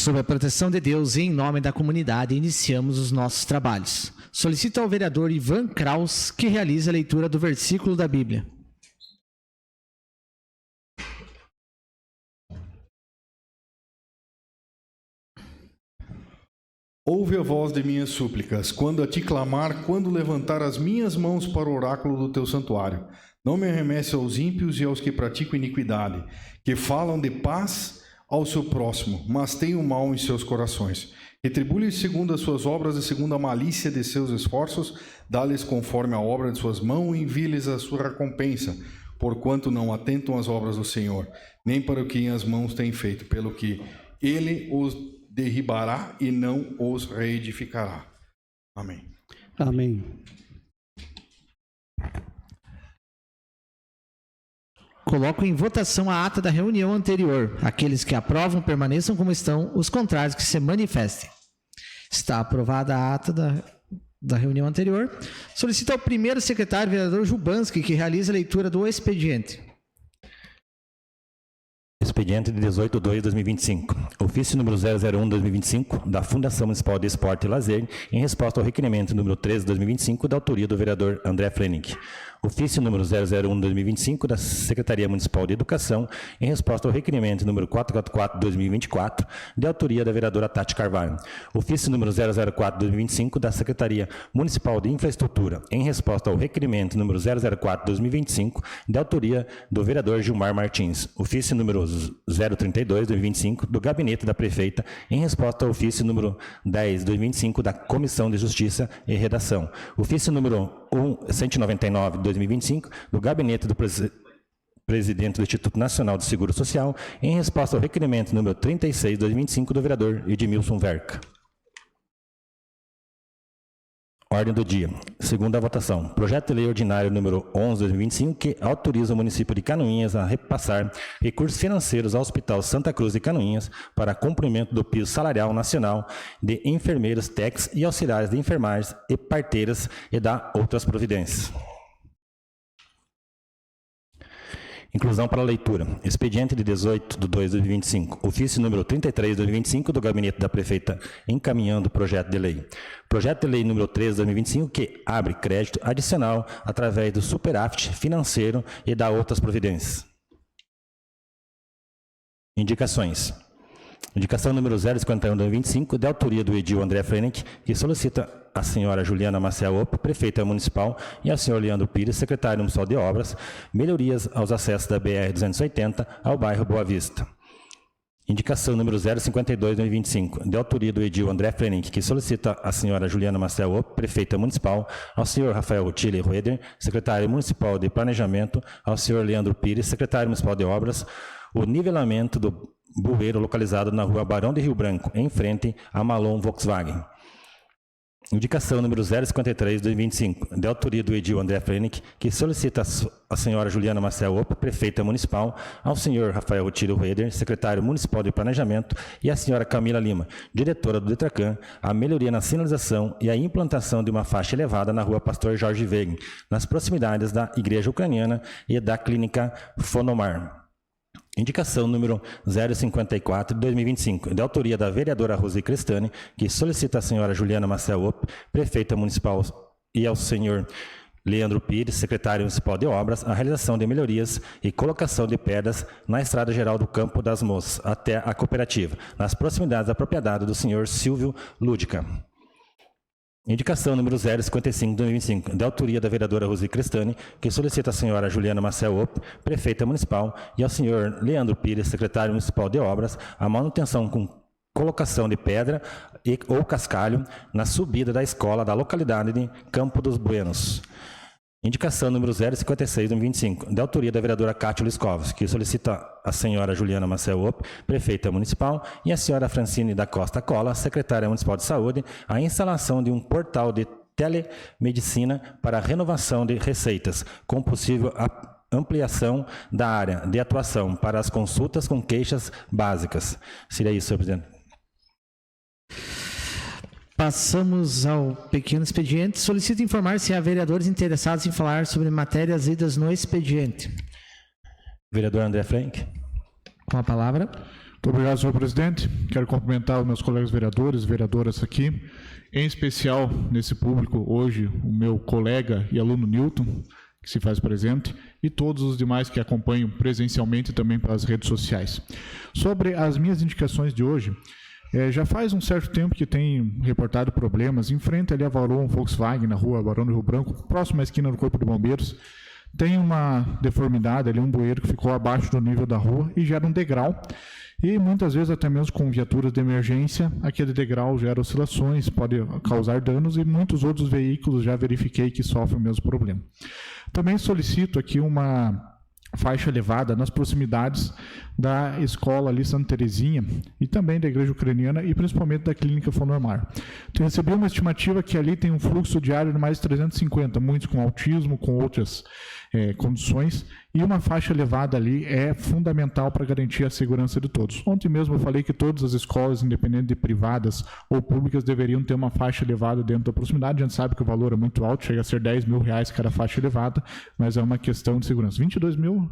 Sob a proteção de Deus e em nome da comunidade, iniciamos os nossos trabalhos. Solicito ao vereador Ivan Kraus que realize a leitura do versículo da Bíblia. Ouve a voz de minhas súplicas, quando a ti clamar, quando levantar as minhas mãos para o oráculo do teu santuário. Não me arremesse aos ímpios e aos que praticam iniquidade, que falam de paz ao seu próximo, mas têm o mal em seus corações. Retribui-lhes segundo as suas obras e segundo a malícia de seus esforços, dá-lhes conforme a obra de suas mãos e envie-lhes a sua recompensa, porquanto não atentam às obras do Senhor, nem para o que as mãos têm feito, pelo que ele os derribará e não os reedificará. Amém. Amém. Coloco em votação a ata da reunião anterior. Aqueles que aprovam permaneçam como estão, os contrários que se manifestem. Está aprovada a ata da reunião anterior. Solicito ao primeiro secretário, vereador Jubanski, que realize a leitura do expediente. Expediente de 18/2/2025. Ofício número 001/2025 da Fundação Municipal de Esporte e Lazer, em resposta ao requerimento número 13/2025 da autoria do vereador André Flenick. Ofício número 001/2025 da Secretaria Municipal de Educação, em resposta ao requerimento número 444/2024 de autoria da vereadora Tati Carvalho. Ofício número 004/2025 da Secretaria Municipal de Infraestrutura, em resposta ao requerimento número 004/2025 de autoria do vereador Gilmar Martins. Ofício número 032/2025 do Gabinete da Prefeita, em resposta ao ofício número 10/2025 da Comissão de Justiça e Redação. Ofício número 199/2025 do Gabinete do Presidente do Instituto Nacional de Seguro Social, em resposta ao requerimento número 36/2025 do vereador Edmilson Verca. Ordem do dia. Segunda votação. Projeto de lei ordinário número 11/2025, que autoriza o município de Canoinhas a repassar recursos financeiros ao Hospital Santa Cruz de Canoinhas para cumprimento do piso salarial nacional de enfermeiros, técnicos e auxiliares de enfermagem e parteiras e da outras providências. Inclusão para a leitura. Expediente de 18/2/2025. Ofício número 33/2025 do Gabinete da Prefeita encaminhando o projeto de lei. Projeto de lei número 13/2025 que abre crédito adicional através do superávit financeiro e da outras providências. Indicações. Indicação número 051/2025, de autoria do edil André Flenick, que solicita a senhora Juliana Maciel Opp, prefeita municipal, e ao senhor Leandro Pires, secretário municipal de obras, melhorias aos acessos da BR-280 ao bairro Boa Vista. Indicação número 052/2025, de autoria do edil André Flenick, que solicita a senhora Juliana Maciel Opp, prefeita municipal, ao senhor Rafael Tille Roeder, secretário municipal de planejamento, ao senhor Leandro Pires, secretário municipal de obras, o nivelamento do bueiro localizado na rua Barão de Rio Branco, em frente a Malon Volkswagen. Indicação número 053/2025, de autoria do edil André Flenick, que solicita a senhora Juliana Maciel Opp, prefeita municipal, ao senhor Rafael Tille Roeder, secretário municipal de planejamento, e a senhora Camila Lima, diretora do Detracan, a melhoria na sinalização e a implantação de uma faixa elevada na rua Pastor Jorge Wegen, nas proximidades da Igreja Ucraniana e da Clínica Fonomar. Indicação número 054/2025, de autoria da vereadora Rosi Crestani, que solicita a senhora Juliana Maciel Opp, prefeita municipal, e ao senhor Leandro Pires, secretário municipal de obras, a realização de melhorias e colocação de pedras na estrada geral do Campo das Moças até a cooperativa, nas proximidades da propriedade do senhor Silvio Lúdica. Indicação número 055/2025, de autoria da vereadora Rosi Crestani, que solicita a senhora Juliana Maciel Opp, prefeita municipal, e ao senhor Leandro Pires, secretário municipal de obras, a manutenção com colocação de pedra ou cascalho na subida da escola da localidade de Campo dos Buenos. Indicação número 056/2025, de autoria da vereadora Cátia Liscovos, que solicita a senhora Juliana Maciel Opp, prefeita municipal, e a senhora Francine da Costa Cola, secretária municipal de saúde, a instalação de um portal de telemedicina para renovação de receitas, com possível ampliação da área de atuação para as consultas com queixas básicas. Seria isso, senhor presidente. Passamos ao pequeno expediente. Solicito informar se há vereadores interessados em falar sobre matérias lidas no expediente. Vereador André Frank. Com a palavra. Muito obrigado, senhor presidente. Quero cumprimentar os meus colegas vereadores e vereadoras aqui, em especial nesse público hoje, o meu colega e aluno Newton, que se faz presente, e todos os demais que acompanham presencialmente e também pelas redes sociais. Sobre as minhas indicações de hoje, já faz um certo tempo que tem reportado problemas em frente ali a Varon Volkswagen, na rua Barão do Rio Branco, próxima à esquina do Corpo de Bombeiros. Tem uma deformidade ali, um bueiro que ficou abaixo do nível da rua e gera um degrau. E muitas vezes, até mesmo com viaturas de emergência, aquele degrau gera oscilações, pode causar danos e muitos outros veículos já verifiquei que sofrem o mesmo problema. Também solicito aqui uma faixa elevada nas proximidades da escola ali Santa Terezinha e também da igreja ucraniana e principalmente da clínica Fonormar. Eu recebi uma estimativa que ali tem um fluxo diário de mais de 350, muitos com autismo, com outras condições, e uma faixa elevada ali é fundamental para garantir a segurança de todos. Ontem mesmo eu falei que todas as escolas, independente de privadas ou públicas, deveriam ter uma faixa elevada dentro da proximidade. A gente sabe que o valor é muito alto, chega a ser R$10 mil cada faixa elevada, mas é uma questão de segurança. 22 mil?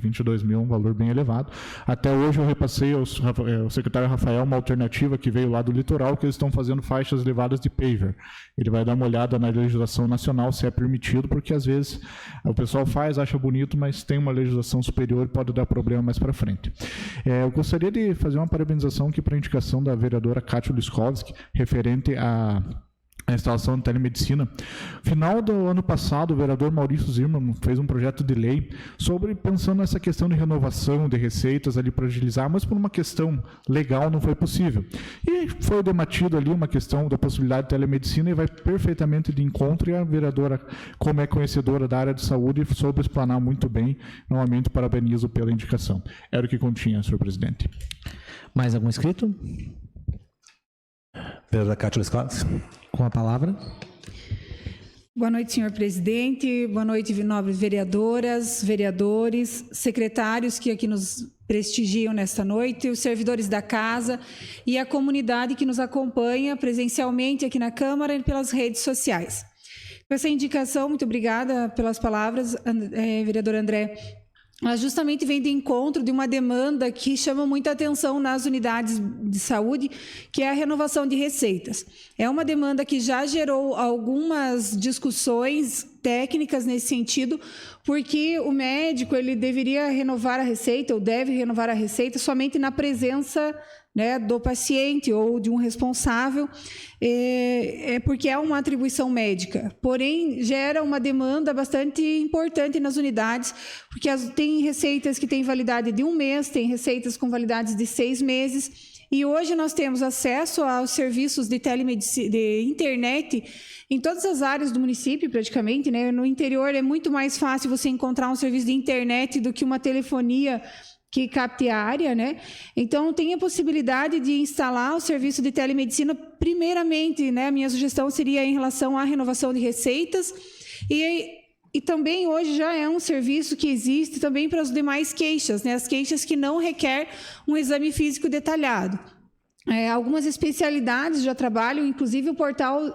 22 mil é um valor bem elevado. Até hoje eu repassei ao secretário Rafael uma alternativa que veio lá do litoral, que eles estão fazendo faixas elevadas de paver. Ele vai dar uma olhada na legislação nacional, se é permitido, porque às vezes o pessoal faz, acha bonito, mas tem uma legislação superior e pode dar problema mais para frente. Eu gostaria de fazer uma parabenização aqui para a indicação da vereadora Kátia Liskovski, referente a instalação de telemedicina. Final do ano passado, o vereador Maurício Zimmermann fez um projeto de lei sobre, pensando nessa questão de renovação de receitas ali para agilizar, mas por uma questão legal não foi possível. E foi debatido ali uma questão da possibilidade de telemedicina e vai perfeitamente de encontro, e a vereadora, como é conhecedora da área de saúde, soube explanar muito bem. Novamente, parabenizo pela indicação. Era o que continha, senhor presidente. Mais algum inscrito? Vereadora Kátia Liskovski. Com a palavra. Boa noite, senhor presidente. Boa noite, nobres vereadoras, vereadores, secretários que aqui nos prestigiam nesta noite, os servidores da casa e a comunidade que nos acompanha presencialmente aqui na Câmara e pelas redes sociais. Com essa indicação, muito obrigada pelas palavras, vereador André. Ela justamente vem de encontro de uma demanda que chama muita atenção nas unidades de saúde, que é a renovação de receitas. É uma demanda que já gerou algumas discussões técnicas nesse sentido, porque o médico ele deveria renovar a receita, ou deve renovar a receita, somente na presença, né, do paciente ou de um responsável, porque é uma atribuição médica. Porém, gera uma demanda bastante importante nas unidades, porque tem receitas que têm validade de 1 mês, tem receitas com validades de 6 meses, e hoje nós temos acesso aos serviços de telemedicina, de internet, em todas as áreas do município, praticamente, né? No interior é muito mais fácil você encontrar um serviço de internet do que uma telefonia que capte a área, né? Então, tem a possibilidade de instalar o serviço de telemedicina. Primeiramente, né, a minha sugestão seria em relação à renovação de receitas e também hoje já é um serviço que existe também para as demais queixas, né? As queixas que não requer um exame físico detalhado. Algumas especialidades já trabalham, inclusive o portal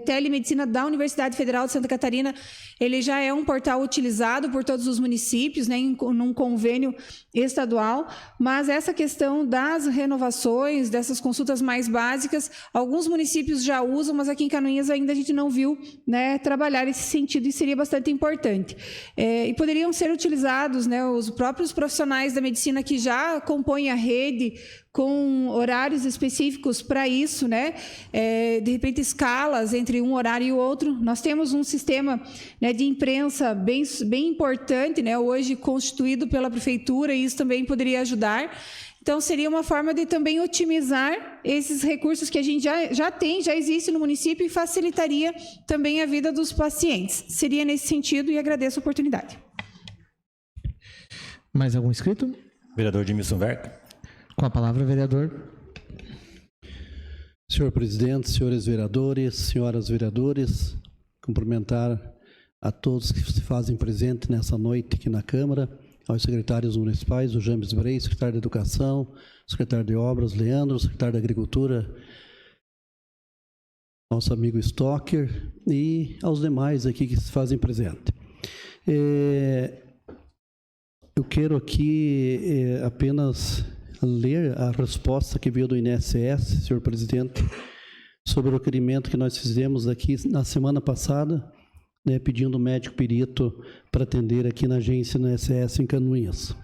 Telemedicina da Universidade Federal de Santa Catarina, ele já é um portal utilizado por todos os municípios, né, num convênio estadual, mas essa questão das renovações, dessas consultas mais básicas, alguns municípios já usam, mas aqui em Canoinhas ainda a gente não viu, né, trabalhar esse sentido, e seria bastante importante. E poderiam ser utilizados, né, os próprios profissionais da medicina que já compõem a rede, com horários específicos para isso, né? De repente, escalas entre um horário e o outro. Nós temos um sistema, né, de imprensa bem importante, né, hoje constituído pela prefeitura, e isso também poderia ajudar. Então, seria uma forma de também otimizar esses recursos que a gente já existe no município, e facilitaria também a vida dos pacientes. Seria nesse sentido, e agradeço a oportunidade. Mais algum inscrito? Vereador Edmilson Verca. Com a palavra, vereador. Senhor presidente, senhores vereadores, senhoras vereadores, cumprimentar a todos que se fazem presente nessa noite aqui na Câmara, aos secretários municipais, o James Brey, secretário de Educação, secretário de Obras, Leandro, secretário de Agricultura, nosso amigo Stocker, e aos demais aqui que se fazem presente. Eu quero aqui apenas ler a resposta que veio do INSS, senhor presidente, sobre o requerimento que nós fizemos aqui na semana passada, né, pedindo um médico perito para atender aqui na agência INSS em Canoinhas.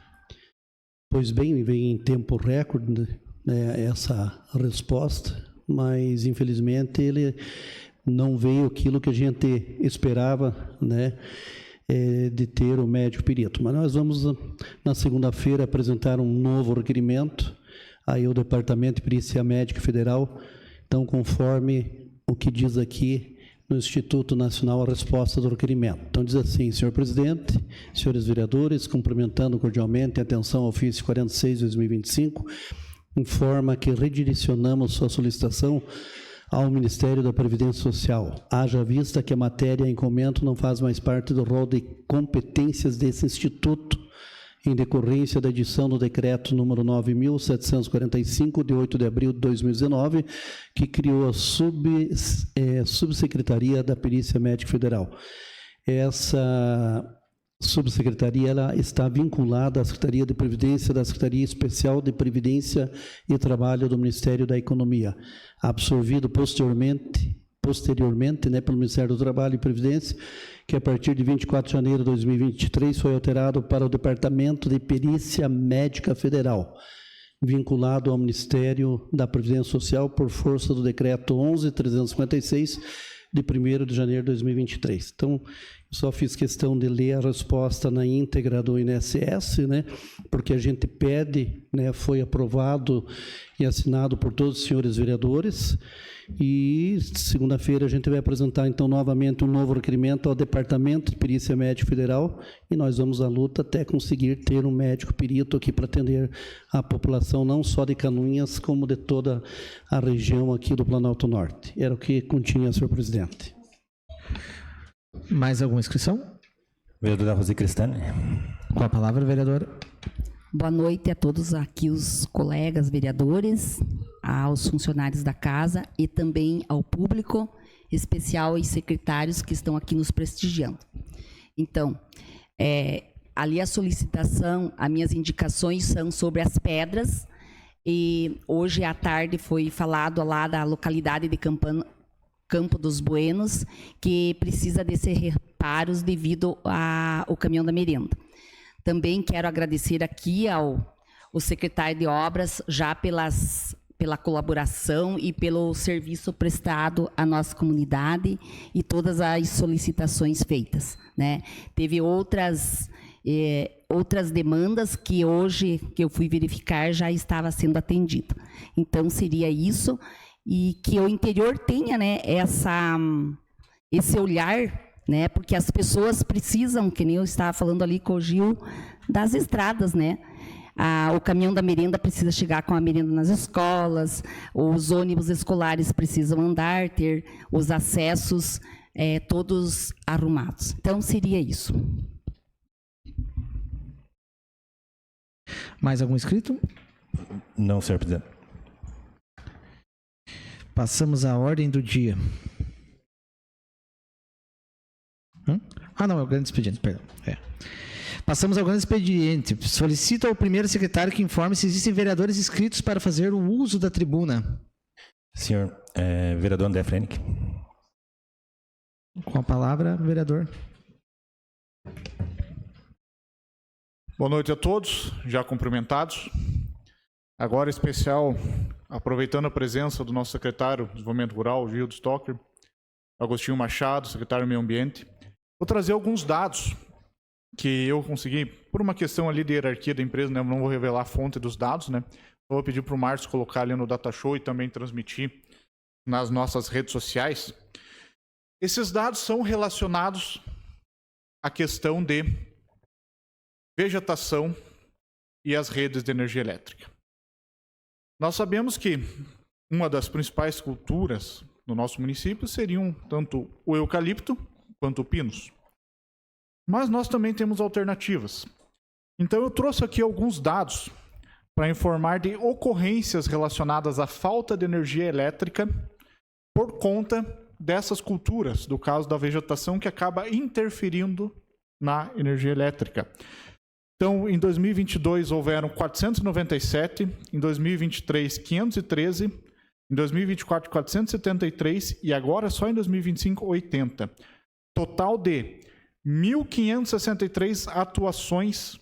Pois bem, vem em tempo recorde, né, essa resposta, mas infelizmente ele não veio aquilo que a gente esperava, né, de ter o médico perito. Mas nós vamos, na segunda-feira, apresentar um novo requerimento aí ao Departamento de Perícia Médica Federal. Então, conforme o que diz aqui no Instituto Nacional a resposta do requerimento. Então, diz assim: senhor presidente, senhores vereadores, cumprimentando cordialmente a atenção ao ofício 46/2025, informa que redirecionamos sua solicitação ao Ministério da Previdência Social, haja vista que a matéria em comento não faz mais parte do rol de competências desse Instituto, em decorrência da edição do decreto número 9.745, de 8 de abril de 2019, que criou a Subsecretaria da Perícia Médica Federal. Essa subsecretaria ela está vinculada à Secretaria de Previdência da Secretaria Especial de Previdência e Trabalho do Ministério da Economia, absorvido posteriormente, né, pelo Ministério do Trabalho e Previdência, que a partir de 24 de janeiro de 2023 foi alterado para o Departamento de Perícia Médica Federal, vinculado ao Ministério da Previdência Social por força do Decreto 11.356, de 1º de janeiro de 2023. Então, eu só fiz questão de ler a resposta na íntegra do INSS, né, porque a gente pede, né, foi aprovado e assinado por todos os senhores vereadores, e segunda-feira a gente vai apresentar, então, novamente um novo requerimento ao Departamento de Perícia Médica Federal, e nós vamos à luta até conseguir ter um médico perito aqui para atender a população, não só de Canoinhas, como de toda a região aqui do Planalto Norte. Era o que continha, senhor presidente. Mais alguma inscrição? Vereadora Rose Cristani. Com a palavra, vereadora. Boa noite a todos aqui, os colegas vereadores, aos funcionários da casa e também ao público especial e secretários que estão aqui nos prestigiando. Então, ali a solicitação, as minhas indicações são sobre as pedras, e hoje à tarde foi falado lá da localidade de Campo dos Buenos, que precisa desses reparos devido ao caminhão da merenda. Também quero agradecer aqui ao secretário de Obras já pela colaboração e pelo serviço prestado à nossa comunidade e todas as solicitações feitas, né? Teve outras demandas que hoje, que eu fui verificar, já estava sendo atendida. Então, seria isso, e que o interior tenha, né, esse olhar, né, porque as pessoas precisam, que nem eu estava falando ali com o Gil, das estradas, né? O caminhão da merenda precisa chegar com a merenda nas escolas, os ônibus escolares precisam andar, ter os acessos todos arrumados. Então, seria isso. Mais algum inscrito? Não, senhor presidente. Passamos à ordem do dia. Não, é o grande expediente, perdão. Passamos ao grande expediente. Solicito ao primeiro secretário que informe se existem vereadores inscritos para fazer o uso da tribuna. Senhor vereador André Frenick. Com a palavra, vereador. Boa noite a todos, já cumprimentados. Agora, em especial, aproveitando a presença do nosso secretário de Desenvolvimento Rural, Gildo Stocker, Agostinho Machado, secretário do Meio Ambiente, vou trazer alguns dados que eu consegui, por uma questão ali de hierarquia da empresa, né, não vou revelar a fonte dos dados, né? Vou pedir para o Márcio colocar ali no Data Show e também transmitir nas nossas redes sociais. Esses dados são relacionados à questão de vegetação e as redes de energia elétrica. Nós sabemos que uma das principais culturas no nosso município seriam tanto o eucalipto quanto o pinus. Mas nós também temos alternativas. Então eu trouxe aqui alguns dados para informar de ocorrências relacionadas à falta de energia elétrica por conta dessas culturas, do caso da vegetação, que acaba interferindo na energia elétrica. Então, em 2022 houveram 497, em 2023 513, em 2024 473 e agora só em 2025 80. Total de 1.563 atuações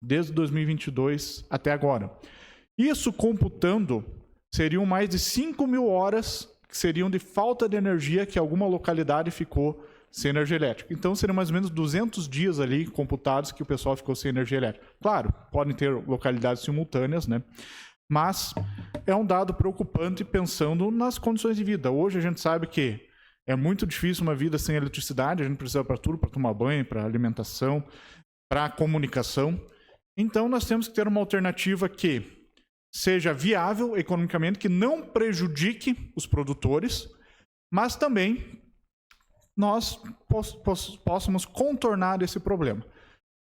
desde 2022 até agora. Isso computando, seriam mais de 5.000 horas que seriam de falta de energia que alguma localidade ficou sem energia elétrica. Então, seriam mais ou menos 200 dias ali computados que o pessoal ficou sem energia elétrica. Claro, podem ter localidades simultâneas, né? Mas é um dado preocupante pensando nas condições de vida. Hoje a gente sabe que é muito difícil uma vida sem eletricidade, a gente precisa para tudo, para tomar banho, para alimentação, para comunicação. Então, nós temos que ter uma alternativa que seja viável economicamente, que não prejudique os produtores, mas também nós possamos contornar esse problema.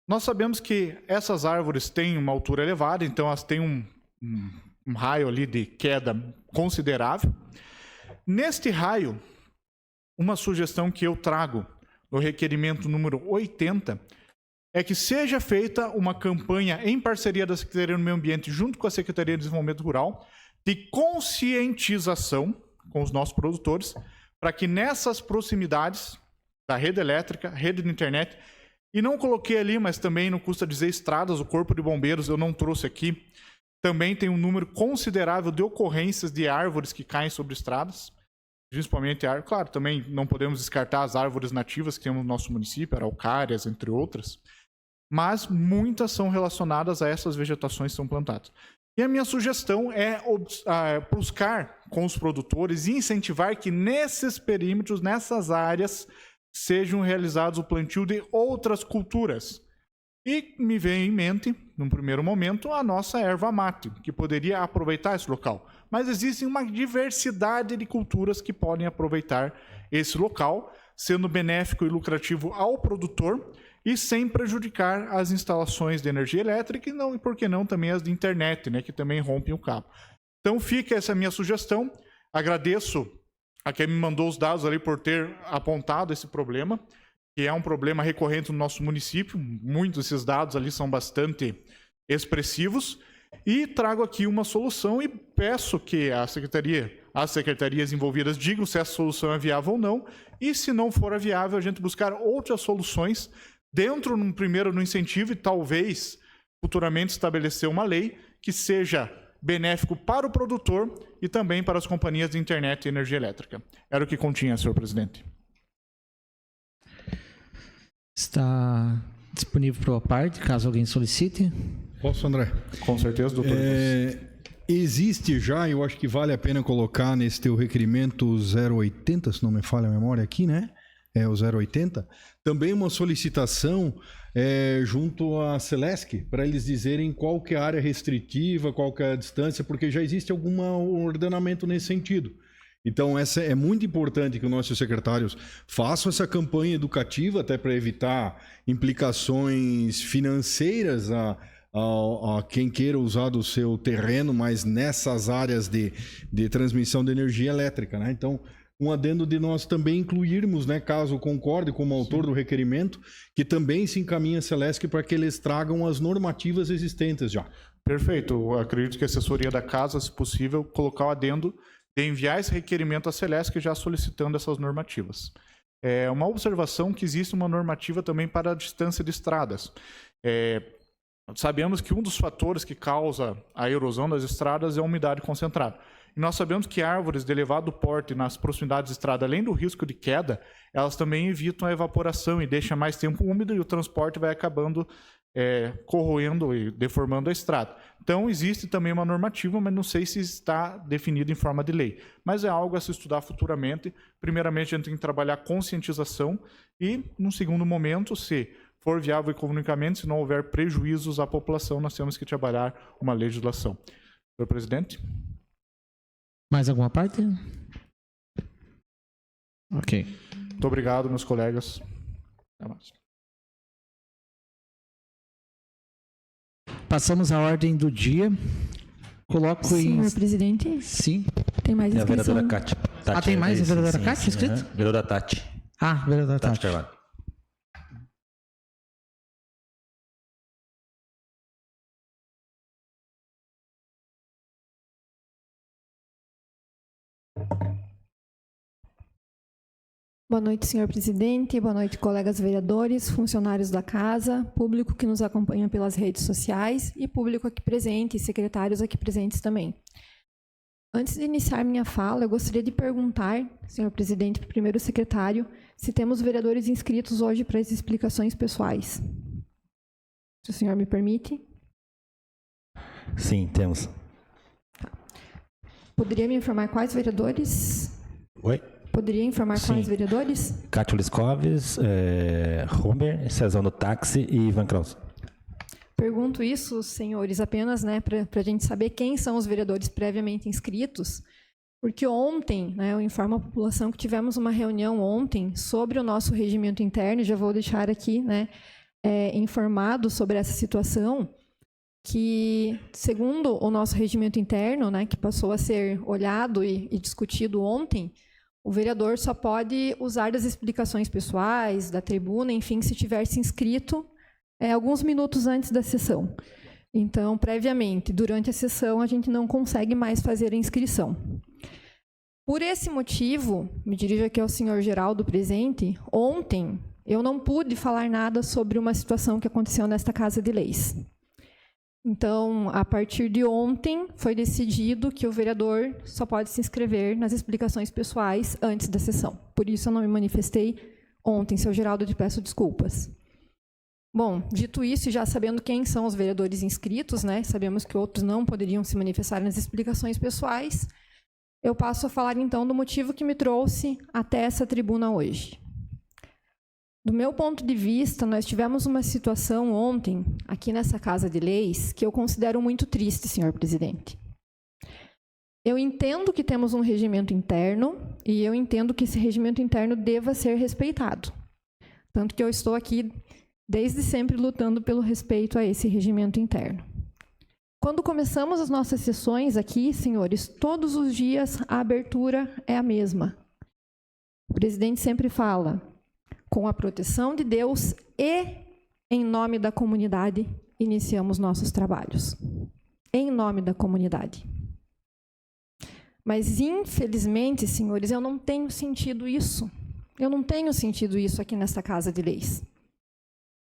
Nós sabemos que essas árvores têm uma altura elevada, então elas têm um raio ali de queda considerável. Neste raio, uma sugestão que eu trago no requerimento número 80 é que seja feita uma campanha em parceria da Secretaria do Meio Ambiente junto com a Secretaria de Desenvolvimento Rural de conscientização com os nossos produtores para que nessas proximidades da rede elétrica, rede de internet, e não coloquei ali, mas também não custa dizer estradas, o Corpo de Bombeiros eu não trouxe aqui, também tem um número considerável de ocorrências de árvores que caem sobre estradas, principalmente árvores. Claro, também não podemos descartar as árvores nativas que temos no nosso município, araucárias, entre outras, mas muitas são relacionadas a essas vegetações que são plantadas. E a minha sugestão é buscar com os produtores e incentivar que nesses perímetros, nessas áreas, sejam realizados o plantio de outras culturas. E me vem em mente, num primeiro momento, a nossa erva mate, que poderia aproveitar esse local. Mas existe uma diversidade de culturas que podem aproveitar esse local, sendo benéfico e lucrativo ao produtor e sem prejudicar as instalações de energia elétrica e por que não também as de internet, né, que também rompem o cabo. Então fica essa minha sugestão. Agradeço a quem me mandou os dados ali por ter apontado esse problema, que é um problema recorrente no nosso município. Muitos desses dados ali são bastante expressivos. E trago aqui uma solução e peço que as secretarias envolvidas digam se essa solução é viável ou não. E se não for viável, a gente buscar outras soluções dentro, primeiro, no incentivo e talvez futuramente estabelecer uma lei que seja benéfico para o produtor e também para as companhias de internet e energia elétrica. Era o que continha, senhor presidente. Está disponível para a parte, caso alguém solicite. Posso, André? Com certeza, doutor. Existe já, eu acho que vale a pena colocar nesse teu requerimento 080, se não me falha a memória aqui, né? É o 080. Também uma solicitação junto à Celesc, para eles dizerem qual que é a área restritiva, qual que é a distância, porque já existe algum ordenamento nesse sentido. Então, é muito importante que os nossos secretários façam essa campanha educativa, até para evitar implicações financeiras a quem queira usar do seu terreno, mas nessas áreas de transmissão de energia elétrica, né? Então, um adendo de nós também incluirmos, né, caso concorde como autor do requerimento, que também se encaminha a Celesc para que eles tragam as normativas existentes já. Perfeito. Eu acredito que a assessoria da casa, se possível, colocar o adendo de enviar esse requerimento à Celesc já solicitando essas normativas. É uma observação que existe uma normativa também para a distância de estradas. Sabemos que um dos fatores que causa a erosão das estradas é a umidade concentrada. E nós sabemos que árvores de elevado porte nas proximidades de estrada, além do risco de queda, elas também evitam a evaporação e deixam mais tempo úmido e o transporte vai acabando corroendo e deformando a estrada. Então, existe também uma normativa, mas não sei se está definida em forma de lei. Mas é algo a se estudar futuramente. Primeiramente, a gente tem que trabalhar conscientização e, num segundo momento, se for viável economicamente, se não houver prejuízos à população, nós temos que trabalhar uma legislação. Senhor presidente? Mais alguma parte? Ok. Muito obrigado, meus colegas. Até mais. Passamos à ordem do dia. Coloco Senhor presidente? Sim. Tem mais É a inscrição? vereadora Tati. Tem mais a vereadora Cátia inscrito? Vereadora Tati. Vereadora Tati. Carvalho. Boa noite, senhor presidente. Boa noite, colegas vereadores, funcionários da casa, público que nos acompanha pelas redes sociais e público aqui presente, e secretários aqui presentes também. Antes de iniciar minha fala, eu gostaria de perguntar, senhor presidente, para o primeiro secretário, se temos vereadores inscritos hoje para as explicações pessoais. Se o senhor me permite. Sim, temos. Tá. Poderia me informar quais vereadores? Oi? Poderia informar Sim. quais vereadores? Cátio Liscoves, Romer, Cezão do Táxi e Ivan Kraus. Pergunto isso, senhores, apenas para a gente saber quem são os vereadores previamente inscritos, porque ontem, eu informo a população que tivemos uma reunião ontem sobre o nosso regimento interno, já vou deixar aqui informado sobre essa situação, que, segundo o nosso regimento interno, que passou a ser olhado e discutido ontem, o vereador só pode usar das explicações pessoais, da tribuna, enfim, se tiver se inscrito alguns minutos antes da sessão. Então, previamente, durante a sessão, a gente não consegue mais fazer a inscrição. Por esse motivo, me dirijo aqui ao senhor Geraldo presente, ontem eu não pude falar nada sobre uma situação que aconteceu nesta Casa de Leis. Então, a partir de ontem, foi decidido que o vereador só pode se inscrever nas explicações pessoais antes da sessão. Por isso, eu não me manifestei ontem, seu Geraldo, te peço desculpas. Bom, dito isso, e já sabendo quem são os vereadores inscritos, sabemos que outros não poderiam se manifestar nas explicações pessoais, eu passo a falar, então, do motivo que me trouxe até essa tribuna hoje. Do meu ponto de vista, nós tivemos uma situação ontem, aqui nessa Casa de Leis, que eu considero muito triste, senhor presidente. Eu entendo que temos um regimento interno, e eu entendo que esse regimento interno deva ser respeitado. Tanto que eu estou aqui desde sempre lutando pelo respeito a esse regimento interno. Quando começamos as nossas sessões aqui, senhores, todos os dias a abertura é a mesma. O presidente sempre fala, com a proteção de Deus e em nome da comunidade, iniciamos nossos trabalhos. Em nome da comunidade. Mas, infelizmente, senhores, eu não tenho sentido isso. Eu não tenho sentido isso aqui nesta Casa de Leis.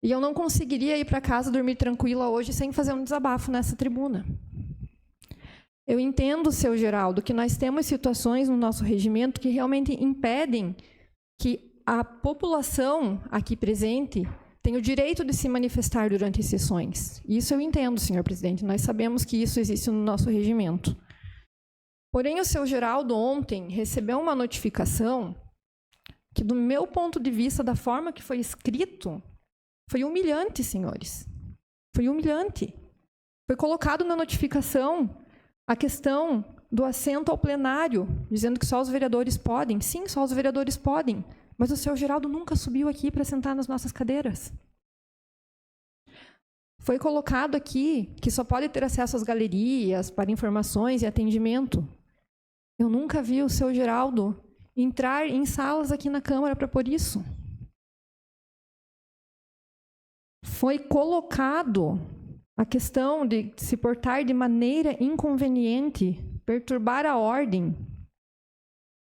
E eu não conseguiria ir para casa dormir tranquila hoje sem fazer um desabafo nessa tribuna. Eu entendo, seu Geraldo, que nós temos situações no nosso regimento que realmente impedem que a população aqui presente tenha o direito de se manifestar durante as sessões. Isso eu entendo, senhor presidente. Nós sabemos que isso existe no nosso regimento. Porém, o seu Geraldo ontem recebeu uma notificação que, do meu ponto de vista, da forma que foi escrito, foi humilhante, senhores. Foi humilhante. Foi colocado na notificação a questão do assento ao plenário, dizendo que só os vereadores podem. Sim, só os vereadores podem. Mas o seu Geraldo nunca subiu aqui para sentar nas nossas cadeiras. Foi colocado aqui que só pode ter acesso às galerias, para informações e atendimento. Eu nunca vi o seu Geraldo entrar em salas aqui na Câmara para pôr isso. Foi colocado a questão de se portar de maneira inconveniente, perturbar a ordem.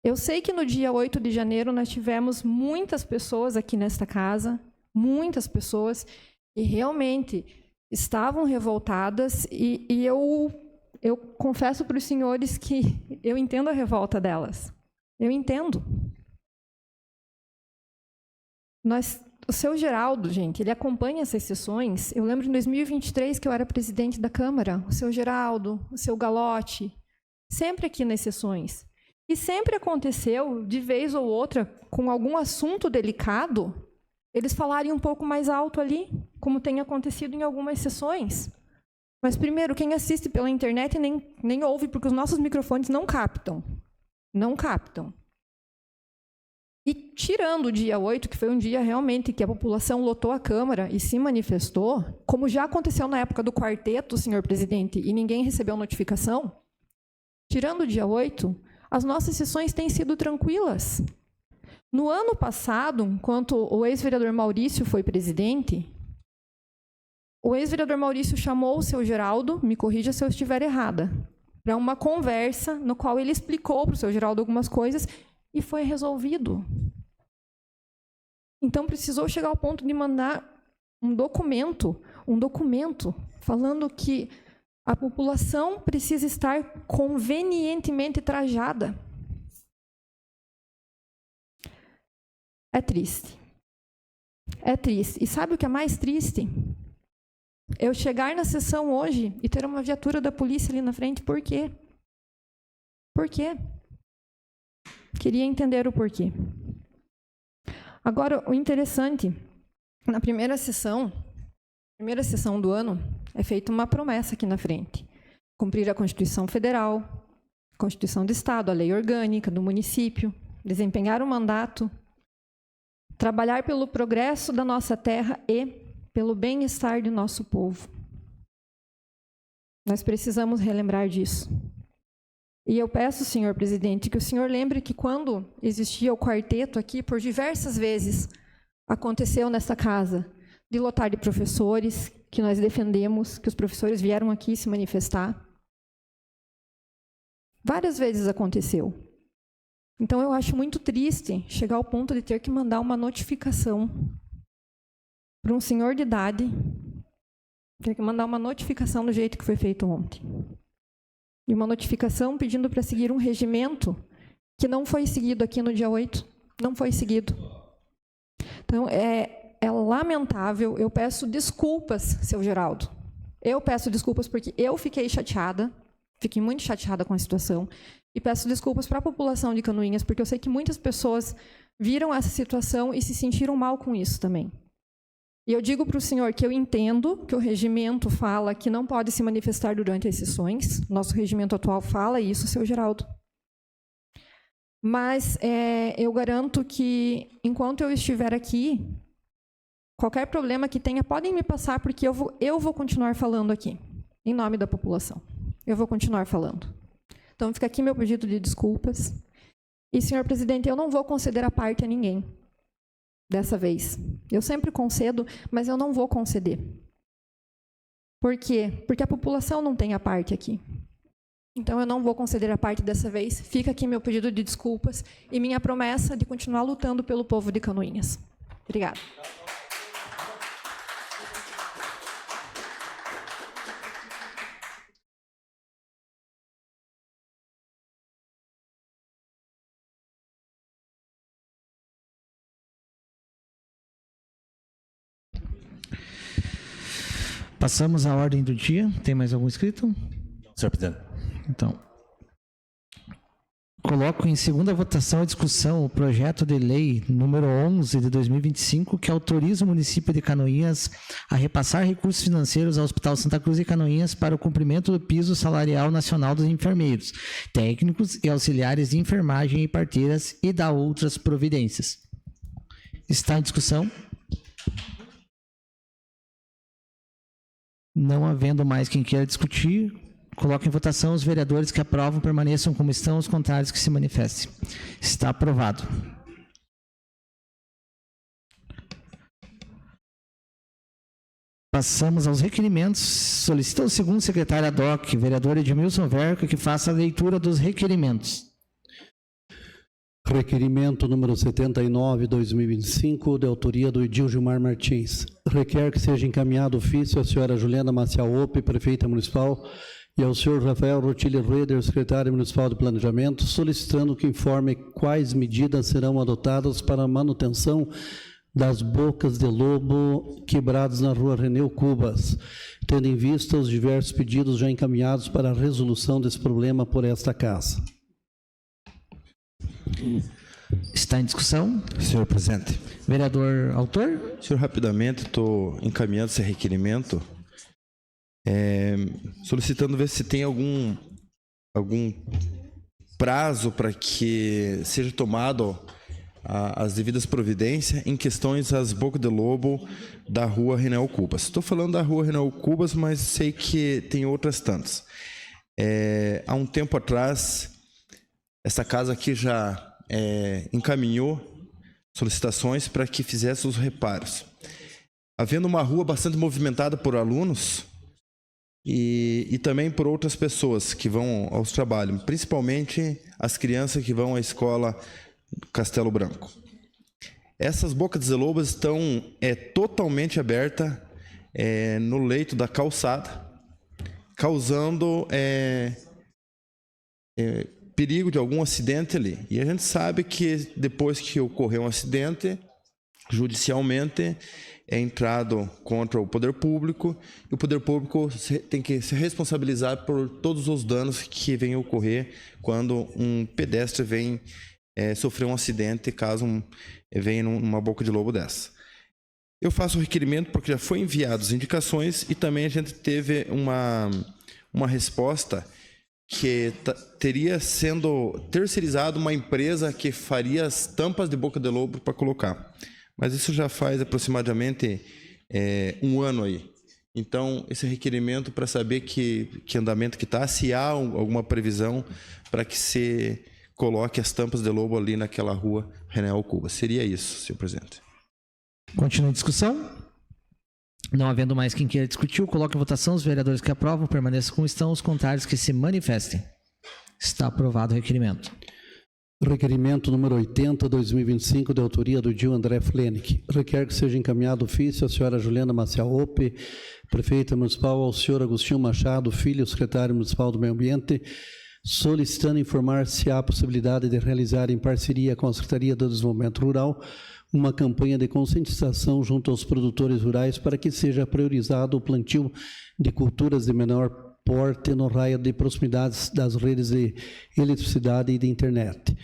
Eu sei que no dia 8 de janeiro nós tivemos muitas pessoas aqui nesta casa, muitas pessoas, e realmente estavam revoltadas, e eu confesso para os senhores que eu entendo a revolta delas. Eu entendo. O seu Geraldo, gente, ele acompanha essas sessões. Eu lembro em 2023 que eu era presidente da Câmara. O seu Geraldo, o seu Galotti, sempre aqui nas sessões. E sempre aconteceu, de vez ou outra, com algum assunto delicado, eles falarem um pouco mais alto ali, como tem acontecido em algumas sessões. Mas, primeiro, quem assiste pela internet nem ouve, porque os nossos microfones não captam. Não captam. E tirando o dia 8, que foi um dia realmente que a população lotou a Câmara e se manifestou, como já aconteceu na época do quarteto, senhor presidente, e ninguém recebeu notificação, tirando o dia 8, as nossas sessões têm sido tranquilas. No ano passado, enquanto o ex-vereador Maurício foi presidente, o ex-vereador Maurício chamou o seu Geraldo, me corrija se eu estiver errada, para uma conversa no qual ele explicou para o seu Geraldo algumas coisas e foi resolvido. Então, precisou chegar ao ponto de mandar um documento falando que a população precisa estar convenientemente trajada. É triste. É triste. E sabe o que é mais triste? Eu chegar na sessão hoje e ter uma viatura da polícia ali na frente. Por quê? Por quê? Queria entender o porquê. Agora, o interessante, na primeira sessão do ano, é feita uma promessa aqui na frente. Cumprir a Constituição Federal, a Constituição do Estado, a lei orgânica do município, desempenhar o mandato, trabalhar pelo progresso da nossa terra e pelo bem-estar do nosso povo. Nós precisamos relembrar disso. E eu peço, senhor presidente, que o senhor lembre que quando existia o quarteto aqui, por diversas vezes, aconteceu nesta casa, de lotar de professores, que nós defendemos, que os professores vieram aqui se manifestar. Várias vezes aconteceu. Então, eu acho muito triste chegar ao ponto de ter que mandar uma notificação para um senhor de idade, ter que mandar uma notificação do jeito que foi feito ontem. E uma notificação pedindo para seguir um regimento que não foi seguido aqui no dia 8, não foi seguido. Então, é lamentável, eu peço desculpas, seu Geraldo. Eu peço desculpas porque eu fiquei chateada, fiquei muito chateada com a situação, e peço desculpas para a população de Canoinhas, porque eu sei que muitas pessoas viram essa situação e se sentiram mal com isso também. E eu digo para o senhor que eu entendo que o regimento fala que não pode se manifestar durante as sessões, nosso regimento atual fala isso, seu Geraldo. Mas eu garanto que, enquanto eu estiver aqui, qualquer problema que tenha, podem me passar, porque eu vou continuar falando aqui, em nome da população. Eu vou continuar falando. Então, fica aqui meu pedido de desculpas. E, senhor presidente, eu não vou conceder a parte a ninguém, dessa vez. Eu sempre concedo, mas eu não vou conceder. Por quê? Porque a população não tem a parte aqui. Então, eu não vou conceder a parte dessa vez. Fica aqui meu pedido de desculpas e minha promessa de continuar lutando pelo povo de Canoinhas. Obrigada. Passamos à ordem do dia. Tem mais algum inscrito? Senhor presidente. Então, coloco em segunda votação a discussão o projeto de lei número 11 de 2025, que autoriza o município de Canoinhas a repassar recursos financeiros ao Hospital Santa Cruz de Canoinhas para o cumprimento do piso salarial nacional dos enfermeiros, técnicos e auxiliares de enfermagem e parteiras e da outras providências. Está em discussão? Não havendo mais quem queira discutir, coloco em votação os vereadores que aprovam permaneçam como estão, os contrários que se manifestem. Está aprovado. Passamos aos requerimentos. Solicita o segundo secretário ad hoc, vereador Edmilson Verca, que faça a leitura dos requerimentos. Requerimento número 79, 2025, de autoria do Edil Gilmar Martins. Requer que seja encaminhado ofício à senhora Juliana Maciel Ope, prefeita municipal, e ao senhor Rafael Rotilli Reder, secretário municipal de planejamento, solicitando que informe quais medidas serão adotadas para a manutenção das bocas de lobo quebradas na rua Reneu Cubas, tendo em vista os diversos pedidos já encaminhados para a resolução desse problema por esta casa. Está em discussão? Senhor presidente. Vereador autor? Senhor, rapidamente, estou encaminhando esse requerimento, solicitando ver se tem algum prazo para que seja tomado as devidas providências em questões às bocas de lobo da rua Renel Cubas. Estou falando da rua Renel Cubas, mas sei que tem outras tantas. Há um tempo atrás, essa casa aqui já encaminhou solicitações para que fizesse os reparos. Havendo uma rua bastante movimentada por alunos e também por outras pessoas que vão aos trabalhos, principalmente as crianças que vão à escola Castelo Branco. Essas bocas de lobas estão totalmente abertas no leito da calçada, causando perigo de algum acidente ali. E a gente sabe que depois que ocorrer um acidente, judicialmente é entrado contra o poder público, e o poder público tem que se responsabilizar por todos os danos que venham ocorrer quando um pedestre vem sofrer um acidente, caso venha numa boca de lobo dessa. Eu faço o requerimento porque já foi enviadas indicações, e também a gente teve uma resposta que teria sendo terceirizado uma empresa que faria as tampas de boca de lobo para colocar. Mas isso já faz aproximadamente 1 ano aí. Então, esse requerimento para saber que andamento que está, se há alguma previsão para que se coloque as tampas de lobo ali naquela rua General Cubas. Seria isso, senhor presidente. Continua a discussão. Não havendo mais quem queira discutir, coloque em votação. Os vereadores que aprovam permaneçam como estão, os contrários que se manifestem. Está aprovado o requerimento. Requerimento número 80, 2025, de autoria do Gil André Flenick. Requer que seja encaminhado ofício à senhora Juliana Maciaope, prefeita municipal, ao senhor Agostinho Machado, filho, secretário municipal do Meio Ambiente, solicitando informar se há possibilidade de realizar, em parceria com a Secretaria do Desenvolvimento Rural, uma campanha de conscientização junto aos produtores rurais para que seja priorizado o plantio de culturas de menor porte no raio de proximidades das redes de eletricidade e de internet.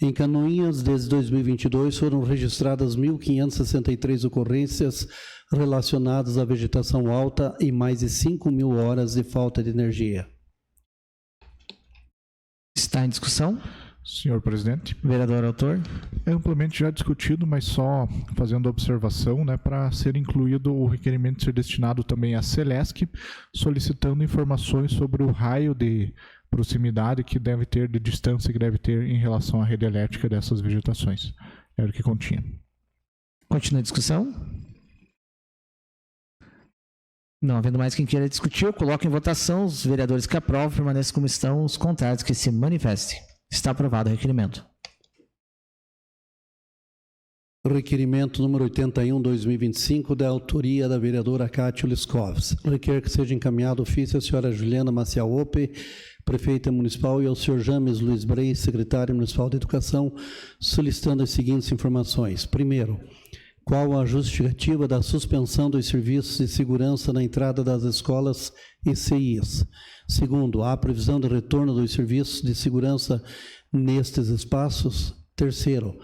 Em Canoinhas, desde 2022, foram registradas 1.563 ocorrências relacionadas à vegetação alta e mais de 5.000 horas de falta de energia. Está em discussão? Senhor presidente. Vereador autor. É amplamente já discutido, mas só fazendo observação, para ser incluído o requerimento ser destinado também à Celesc, solicitando informações sobre o raio de proximidade que deve ter, de distância que deve ter em relação à rede elétrica dessas vegetações. Era o que continha. Continua a discussão. Não havendo mais quem queira discutir, eu coloco em votação. Os vereadores que aprovam permaneçam como estão, os contrários que se manifestem. Está aprovado o requerimento. Requerimento número 81, 2025, da autoria da vereadora Cátia Liscovs. Requer que seja encaminhado ofício à senhora Juliana Maciaope, prefeita municipal, e ao senhor James Luiz Breis, secretário municipal de educação, solicitando as seguintes informações. Primeiro, qual a justificativa da suspensão dos serviços de segurança na entrada das escolas e CIs? Segundo, há previsão de retorno dos serviços de segurança nestes espaços? Terceiro,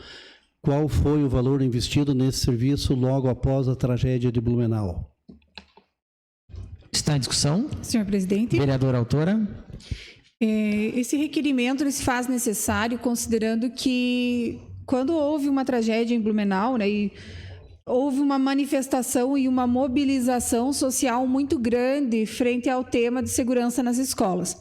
qual foi o valor investido nesse serviço logo após a tragédia de Blumenau? Está em discussão? Senhor presidente. Vereadora autora. Esse requerimento ele se faz necessário considerando que quando houve uma tragédia em Blumenau, e houve uma manifestação e uma mobilização social muito grande frente ao tema de segurança nas escolas.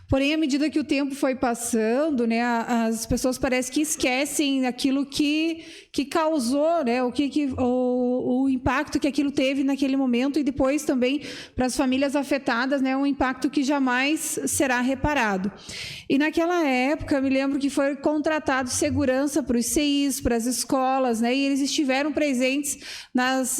Porém, à medida que o tempo foi passando, as pessoas parece que esquecem aquilo que causou, o impacto que aquilo teve naquele momento, e depois também para as famílias afetadas, um impacto que jamais será reparado. E naquela época, eu me lembro que foi contratado segurança para os CIs, para as escolas, e eles estiveram presentes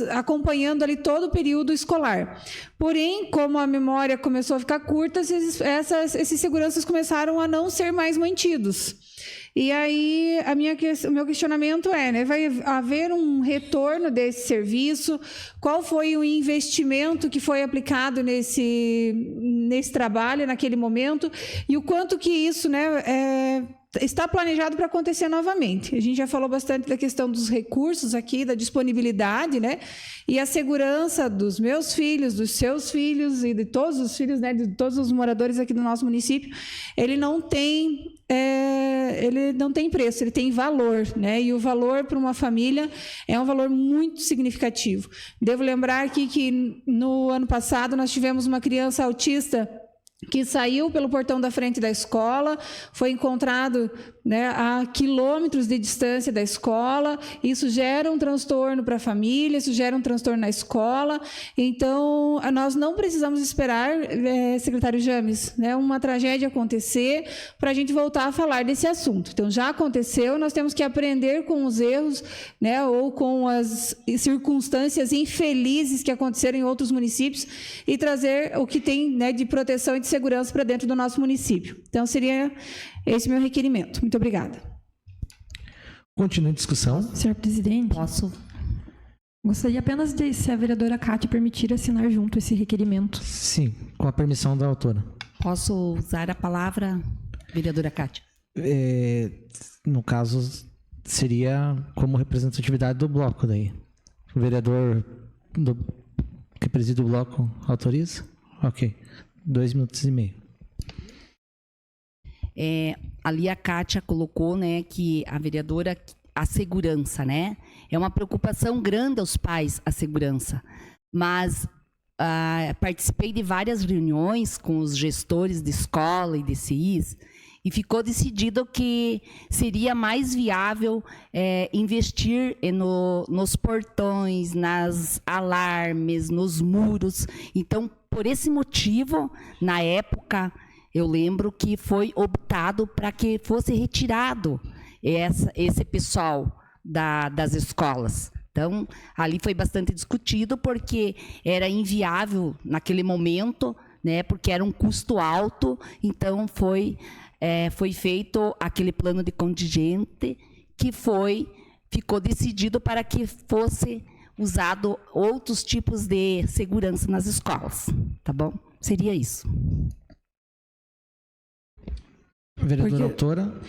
acompanhando ali todo o período escolar. Porém, como a memória começou a ficar curta, esses seguranças começaram a não ser mais mantidos. E aí, o meu questionamento vai haver um retorno desse serviço? Qual foi o investimento que foi aplicado nesse trabalho, naquele momento? E o quanto que isso está planejado para acontecer novamente? A gente já falou bastante da questão dos recursos aqui, da disponibilidade, e a segurança dos meus filhos, dos seus filhos e de todos os filhos, de todos os moradores aqui do nosso município, ele não tem preço, ele tem valor, e o valor para uma família é um valor muito significativo. Devo lembrar aqui que no ano passado nós tivemos uma criança autista que saiu pelo portão da frente da escola, foi encontrado né, a quilômetros de distância da escola. Isso gera um transtorno para a família, isso gera um transtorno na escola. Então, nós não precisamos esperar, secretário James, né, uma tragédia acontecer para a gente voltar a falar desse assunto. Então, já aconteceu, nós temos que aprender com os erros, né, ou com as circunstâncias infelizes que aconteceram em outros municípios e trazer o que tem, né, de proteção e de segurança para dentro do nosso município. Então, seria esse meu requerimento. Muito obrigada. Continue a discussão. Senhor presidente, Posso? gostaria apenas de, se a vereadora Cátia permitir, assinar junto esse requerimento. Sim, com a permissão da autora. Posso usar a palavra, vereadora Cátia? No caso, seria como representatividade do bloco daí. O vereador que preside o bloco autoriza? Ok. 2 minutos e meio. Ali a Cátia colocou, né, que a vereadora, a segurança, né? É uma preocupação grande aos pais, a segurança. Mas participei de várias reuniões com os gestores de escola e de CIs e ficou decidido que seria mais viável investir nos portões, nas alarmes, nos muros. Então, por esse motivo, na época, eu lembro que foi optado para que fosse retirado esse pessoal das escolas. Então, ali foi bastante discutido, porque era inviável naquele momento, né, porque era um custo alto. Então, foi feito aquele plano de contingente que ficou decidido para que fosse usado outros tipos de segurança nas escolas. Tá bom? Seria isso. Vereadora autora.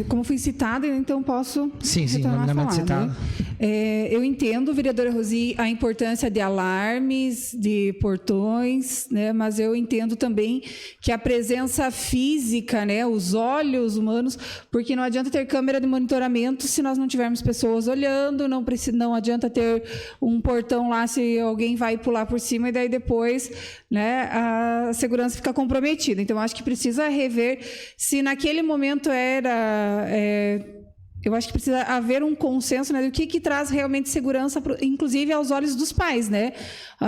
Como fui citada, então posso... Sim, nominalmente citada. Né? Eu entendo, vereadora Rosi, a importância de alarmes, de portões, né? Mas eu entendo também que a presença física, né? Os olhos humanos, porque não adianta ter câmera de monitoramento se nós não tivermos pessoas olhando, não adianta ter um portão lá se alguém vai pular por cima e daí depois, né, a segurança fica comprometida. Então, acho que precisa rever se naquele momento eu acho que precisa haver um consenso, né, do que traz realmente segurança, inclusive aos olhos dos pais, né?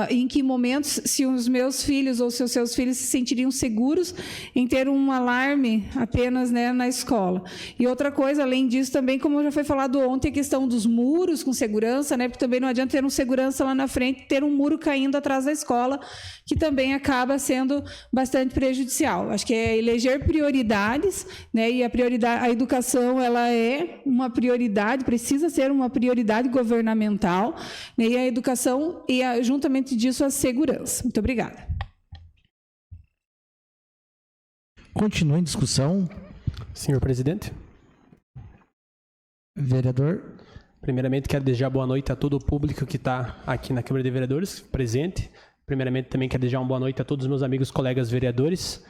Em que momentos, se os meus filhos ou se os seus filhos se sentiriam seguros em ter um alarme apenas, né, na escola. E outra coisa, além disso, também, como já foi falado ontem, a questão dos muros com segurança, né? Porque também não adianta ter um segurança lá na frente, ter um muro caindo atrás da escola, que também acaba sendo bastante prejudicial. Acho que é eleger prioridades, né? E a educação, ela é uma prioridade, precisa ser uma prioridade governamental, né? E a educação e juntamente disso a segurança. Muito obrigada. Continua em discussão. Senhor presidente. Vereador. Primeiramente, quero desejar boa noite a todo o público que está aqui na Câmara de Vereadores, presente. Primeiramente, também quero desejar uma boa noite a todos os meus amigos, colegas vereadores.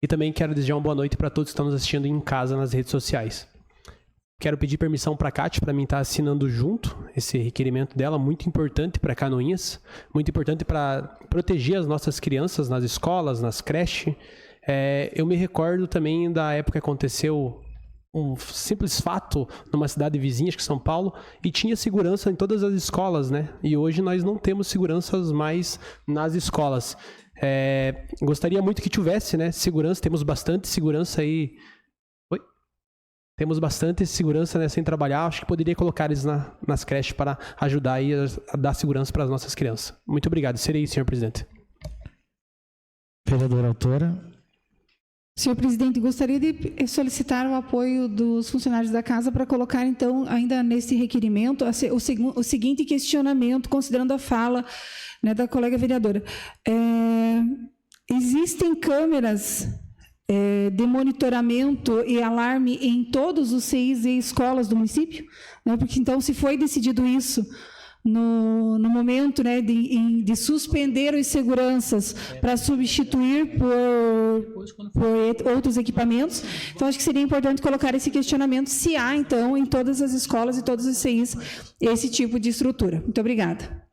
E também quero desejar uma boa noite para todos que estão nos assistindo em casa, nas redes sociais. Quero pedir permissão para a Cátia, para mim estar assinando junto esse requerimento dela, muito importante para Canoinhas, muito importante para proteger as nossas crianças nas escolas, nas creches. Eu me recordo também da época que aconteceu um simples fato numa cidade vizinha, acho que São Paulo, e tinha segurança em todas as escolas, né? E hoje nós não temos seguranças mais nas escolas. Gostaria muito que tivesse, né, segurança, temos bastante segurança aí. Temos bastante segurança, né, sem trabalhar. Acho que poderia colocar eles nas creches para ajudar aí a dar segurança para as nossas crianças. Muito obrigado. Serei isso, senhor presidente. Vereadora autora. Senhor presidente, gostaria de solicitar o apoio dos funcionários da casa para colocar, então, ainda nesse requerimento, o seguinte questionamento, considerando a fala, né, da colega vereadora. Existem câmeras de monitoramento e alarme em todos os CIs e escolas do município? Né? Porque, então, se foi decidido isso no momento, né, de suspender as seguranças para substituir por outros equipamentos, então, acho que seria importante colocar esse questionamento, se há, então, em todas as escolas e todos os CIs, esse tipo de estrutura. Muito obrigada.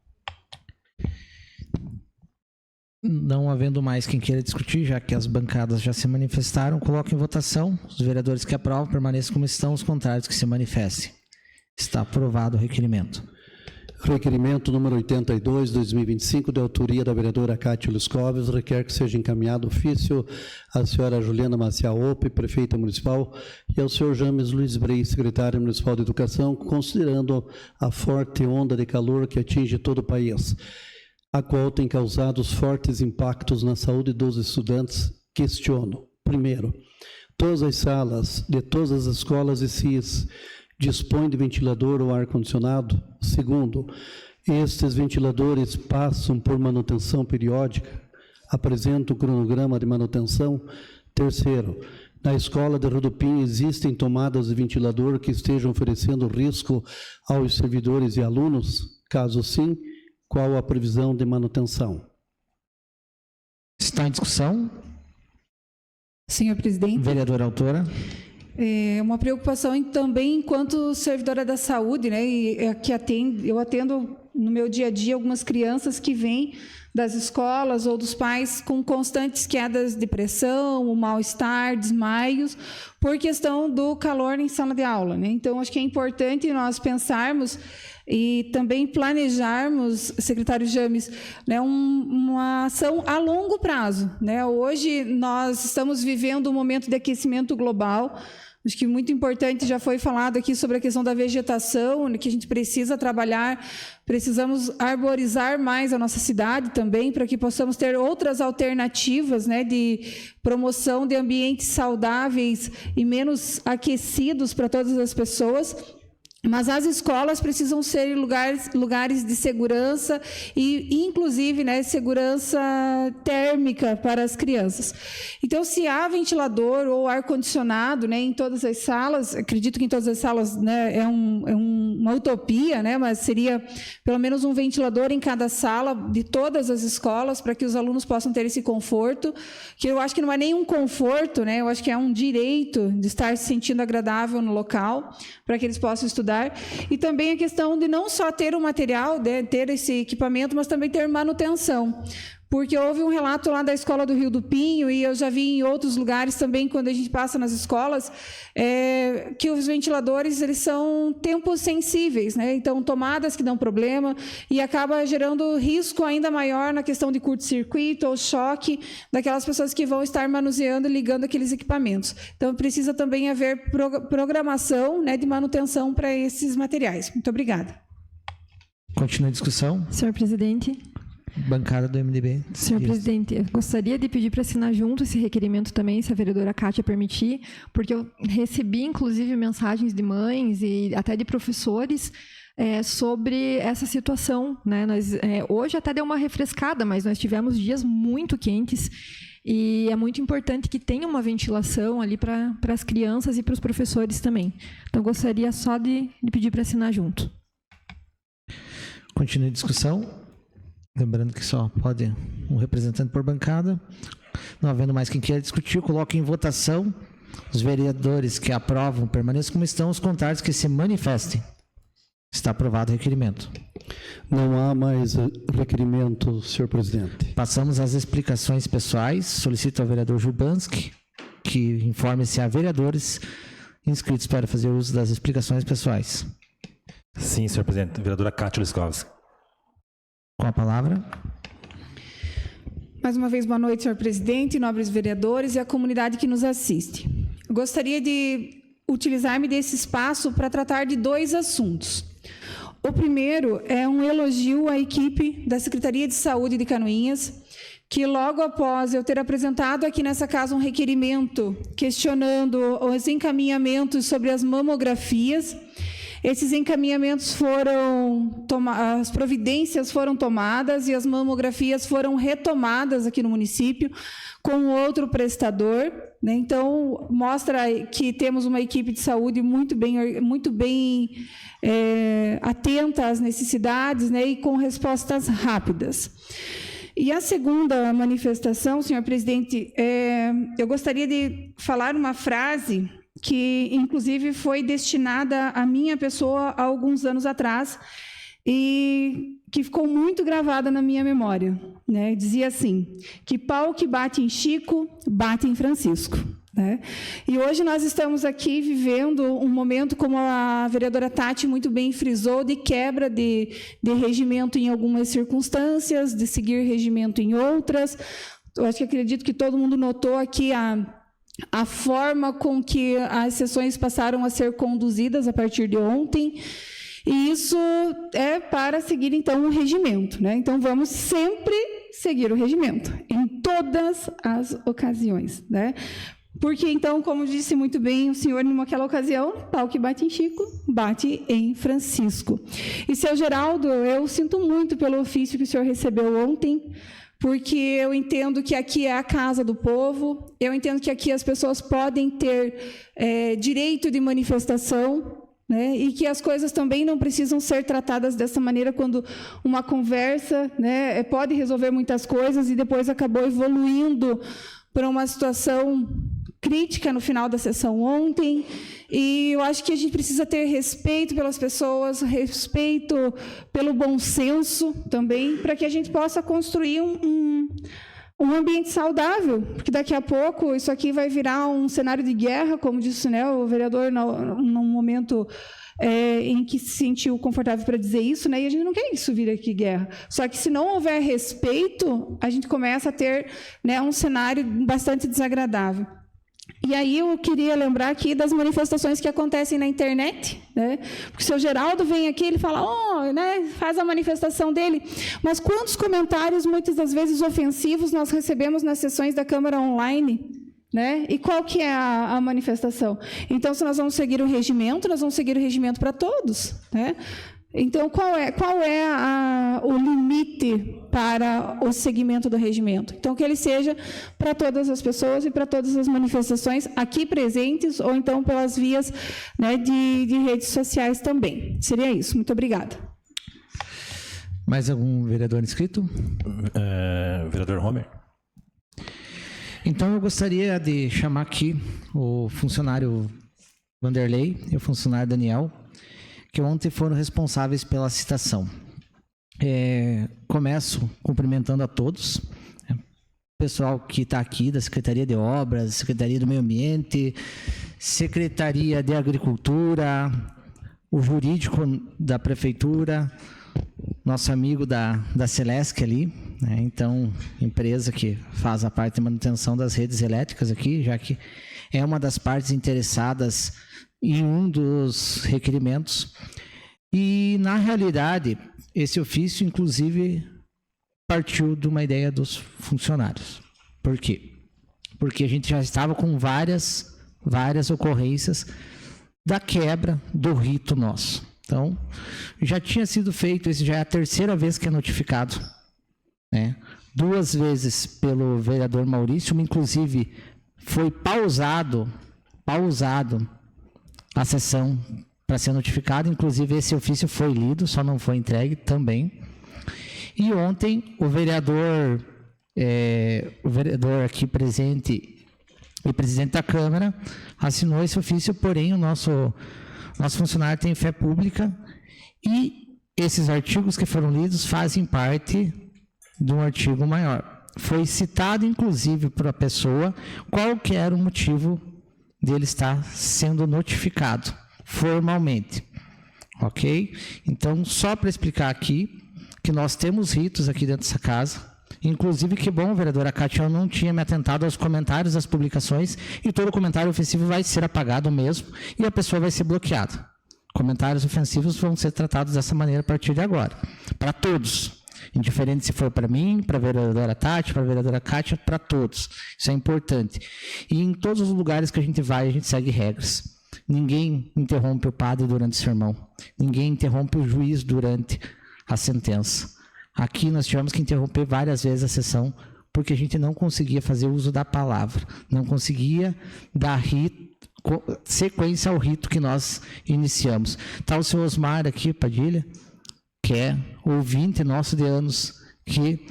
Não havendo mais quem queira discutir, já que as bancadas já se manifestaram, coloco em votação. Os vereadores que aprovam permaneçam como estão, os contrários que se manifestem. Está aprovado o requerimento. Requerimento número 82, 2025, de autoria da vereadora Cátia Luscoves, requer que seja encaminhado ofício à senhora Juliana Maciel Ope, prefeita municipal, e ao senhor James Luiz Brei, secretário municipal de Educação, considerando a forte onda de calor que atinge todo o país, a qual tem causado os fortes impactos na saúde dos estudantes. Questiono. Primeiro, todas as salas de todas as escolas e CIS dispõem de ventilador ou ar-condicionado? Segundo, estes ventiladores passam por manutenção periódica? Apresentam um cronograma de manutenção? Terceiro, na escola de Rodopim existem tomadas de ventilador que estejam oferecendo risco aos servidores e alunos? Caso sim, qual a previsão de manutenção? Está em discussão. Senhor presidente. Vereadora autora. É uma preocupação também enquanto servidora da saúde, né? E eu atendo no meu dia a dia algumas crianças que vêm das escolas ou dos pais com constantes quedas de pressão, um mal-estar, desmaios, por questão do calor em sala de aula, né? Então, acho que é importante nós pensarmos e também planejarmos, secretário James, né, uma ação a longo prazo, né? Hoje nós estamos vivendo um momento de aquecimento global. Acho que muito importante, já foi falado aqui sobre a questão da vegetação, que a gente precisa trabalhar, precisamos arborizar mais a nossa cidade também, para que possamos ter outras alternativas, né, de promoção de ambientes saudáveis e menos aquecidos para todas as pessoas. Mas as escolas precisam ser lugares de segurança e, inclusive, né, segurança térmica para as crianças. Então, se há ventilador ou ar-condicionado, né, em todas as salas, acredito que em todas as salas, né, é uma utopia, né, mas seria pelo menos um ventilador em cada sala de todas as escolas, para que os alunos possam ter esse conforto, que eu acho que não é nenhum conforto, né, eu acho que é um direito de estar se sentindo agradável no local, para que eles possam estudar. E também a questão de não só ter o material, de ter esse equipamento, mas também ter manutenção. Porque houve um relato lá da escola do Rio do Pinho, e eu já vi em outros lugares também, quando a gente passa nas escolas, que os ventiladores eles são tempos sensíveis, né? Então, tomadas que dão problema, e acaba gerando risco ainda maior na questão de curto-circuito ou choque daquelas pessoas que vão estar manuseando e ligando aqueles equipamentos. Então, precisa também haver programação, né, de manutenção para esses materiais. Muito obrigada. Continua a discussão. Senhor presidente. Bancada do MDB. Senhor presidente, eu gostaria de pedir para assinar junto esse requerimento também, se a vereadora Cátia permitir, porque eu recebi, inclusive, mensagens de mães e até de professores sobre essa situação, né? Hoje até deu uma refrescada, mas nós tivemos dias muito quentes e é muito importante que tenha uma ventilação ali para as crianças e para os professores também. Então, gostaria só de pedir para assinar junto. Continua a discussão. Lembrando que só pode um representante por bancada. Não havendo mais quem queira discutir, coloco em votação. Os vereadores que aprovam permaneçam como estão, os contrários que se manifestem. Está aprovado o requerimento. Não há mais requerimento, senhor presidente. Passamos às explicações pessoais. Solicito ao vereador Jubanski que informe se há vereadores inscritos para fazer uso das explicações pessoais. Sim, senhor presidente. Vereadora Cátia Luscoves. Com a palavra. Mais uma vez, boa noite, senhor presidente, nobres vereadores e a comunidade que nos assiste. Eu gostaria de utilizar-me desse espaço para tratar de dois assuntos. O primeiro é um elogio à equipe da Secretaria de Saúde de Canoinhas, que logo após eu ter apresentado aqui nessa casa um requerimento questionando os encaminhamentos sobre as mamografias, esses encaminhamentos as providências foram tomadas e as mamografias foram retomadas aqui no município com outro prestador, né? Então, mostra que temos uma equipe de saúde muito bem atenta às necessidades, né? E com respostas rápidas. E a segunda manifestação, senhor presidente, eu gostaria de falar uma frase que, inclusive, foi destinada à minha pessoa há alguns anos atrás, e que ficou muito gravada na minha memória, né? Dizia assim, que pau que bate em Chico, bate em Francisco. Né? E hoje nós estamos aqui vivendo um momento, como a vereadora Tati muito bem frisou, de quebra de regimento em algumas circunstâncias, de seguir regimento em outras. Eu acho que acredito que todo mundo notou aqui a forma com que as sessões passaram a ser conduzidas a partir de ontem, e isso é para seguir, então, o regimento. Né? Então, vamos sempre seguir o regimento, em todas as ocasiões. Né? Porque, então, como disse muito bem o senhor, naquela ocasião, pau que bate em Chico, bate em Francisco. E, seu Geraldo, eu sinto muito pelo ofício que o senhor recebeu ontem, porque eu entendo que aqui é a casa do povo, eu entendo que aqui as pessoas podem ter direito de manifestação, né, e que as coisas também não precisam ser tratadas dessa maneira quando uma conversa, né, pode resolver muitas coisas e depois acabou evoluindo para uma situação crítica no final da sessão ontem, e eu acho que a gente precisa ter respeito pelas pessoas, respeito pelo bom senso também, para que a gente possa construir um ambiente saudável, porque daqui a pouco isso aqui vai virar um cenário de guerra, como disse, né, o vereador, num momento em que se sentiu confortável para dizer isso, né, e a gente não quer que isso vire aqui guerra. Só que se não houver respeito, a gente começa a ter, né, um cenário bastante desagradável. E aí eu queria lembrar aqui das manifestações que acontecem na internet, né? Porque o seu Geraldo vem aqui, ele fala, né, faz a manifestação dele, mas quantos comentários, muitas das vezes ofensivos, nós recebemos nas sessões da Câmara Online, né? E qual que é a manifestação? Então, se nós vamos seguir o regimento, nós vamos seguir o regimento para todos, né? Então, qual é o limite para o seguimento do regimento? Então, que ele seja para todas as pessoas e para todas as manifestações aqui presentes, ou então pelas vias, né, de redes sociais também. Seria isso. Muito obrigada. Mais algum vereador inscrito? Vereador Homer. Então, eu gostaria de chamar aqui o funcionário Vanderlei e o funcionário Daniel, que ontem foram responsáveis pela citação. Começo cumprimentando a todos, o pessoal que está aqui da Secretaria de Obras, Secretaria do Meio Ambiente, Secretaria de Agricultura, o jurídico da Prefeitura, nosso amigo da Celesc ali, né? Então, empresa que faz a parte de manutenção das redes elétricas aqui, já que é uma das partes interessadas em um dos requerimentos. E, na realidade, esse ofício, inclusive, partiu de uma ideia dos funcionários. Por quê? Porque a gente já estava com várias ocorrências da quebra do rito nosso. Então, já tinha sido feito, esse já é a terceira vez que é notificado, né? 2 vezes pelo vereador Maurício, uma, inclusive, foi pausado a sessão para ser notificado, inclusive esse ofício foi lido, só não foi entregue também. E ontem o vereador aqui presente, o presidente da Câmara, assinou esse ofício, porém o nosso funcionário tem fé pública e esses artigos que foram lidos fazem parte de um artigo maior. Foi citado, inclusive, para a pessoa qual que era o motivo dele estar sendo notificado formalmente, ok? Então, só para explicar aqui que nós temos ritos aqui dentro dessa casa, inclusive, que bom, vereadora Cátia, eu não tinha me atentado aos comentários das publicações e todo comentário ofensivo vai ser apagado mesmo e a pessoa vai ser bloqueada. Comentários ofensivos vão ser tratados dessa maneira a partir de agora, para todos. Indiferente se for para mim, para a vereadora Tati, para a vereadora Cátia, para todos. Isso é importante. E em todos os lugares que a gente vai, a gente segue regras. Ninguém interrompe o padre durante o sermão. Ninguém interrompe o juiz durante a sentença. Aqui nós tivemos que interromper várias vezes a sessão, porque a gente não conseguia fazer uso da palavra. Não conseguia dar sequência ao rito que nós iniciamos. Está o seu Osmar aqui, Padilha, que é ouvinte nosso de anos, que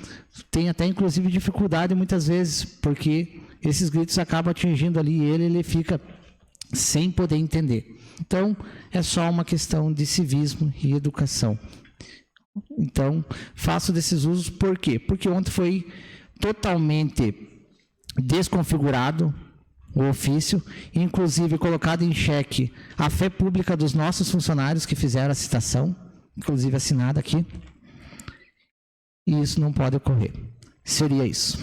tem até inclusive dificuldade muitas vezes, porque esses gritos acabam atingindo ali e ele fica sem poder entender. Então, é só uma questão de civismo e educação. Então, faço desses usos por quê? Porque ontem foi totalmente desconfigurado o ofício, inclusive colocado em xeque a fé pública dos nossos funcionários que fizeram a citação, inclusive assinada aqui, e isso não pode ocorrer. Seria isso.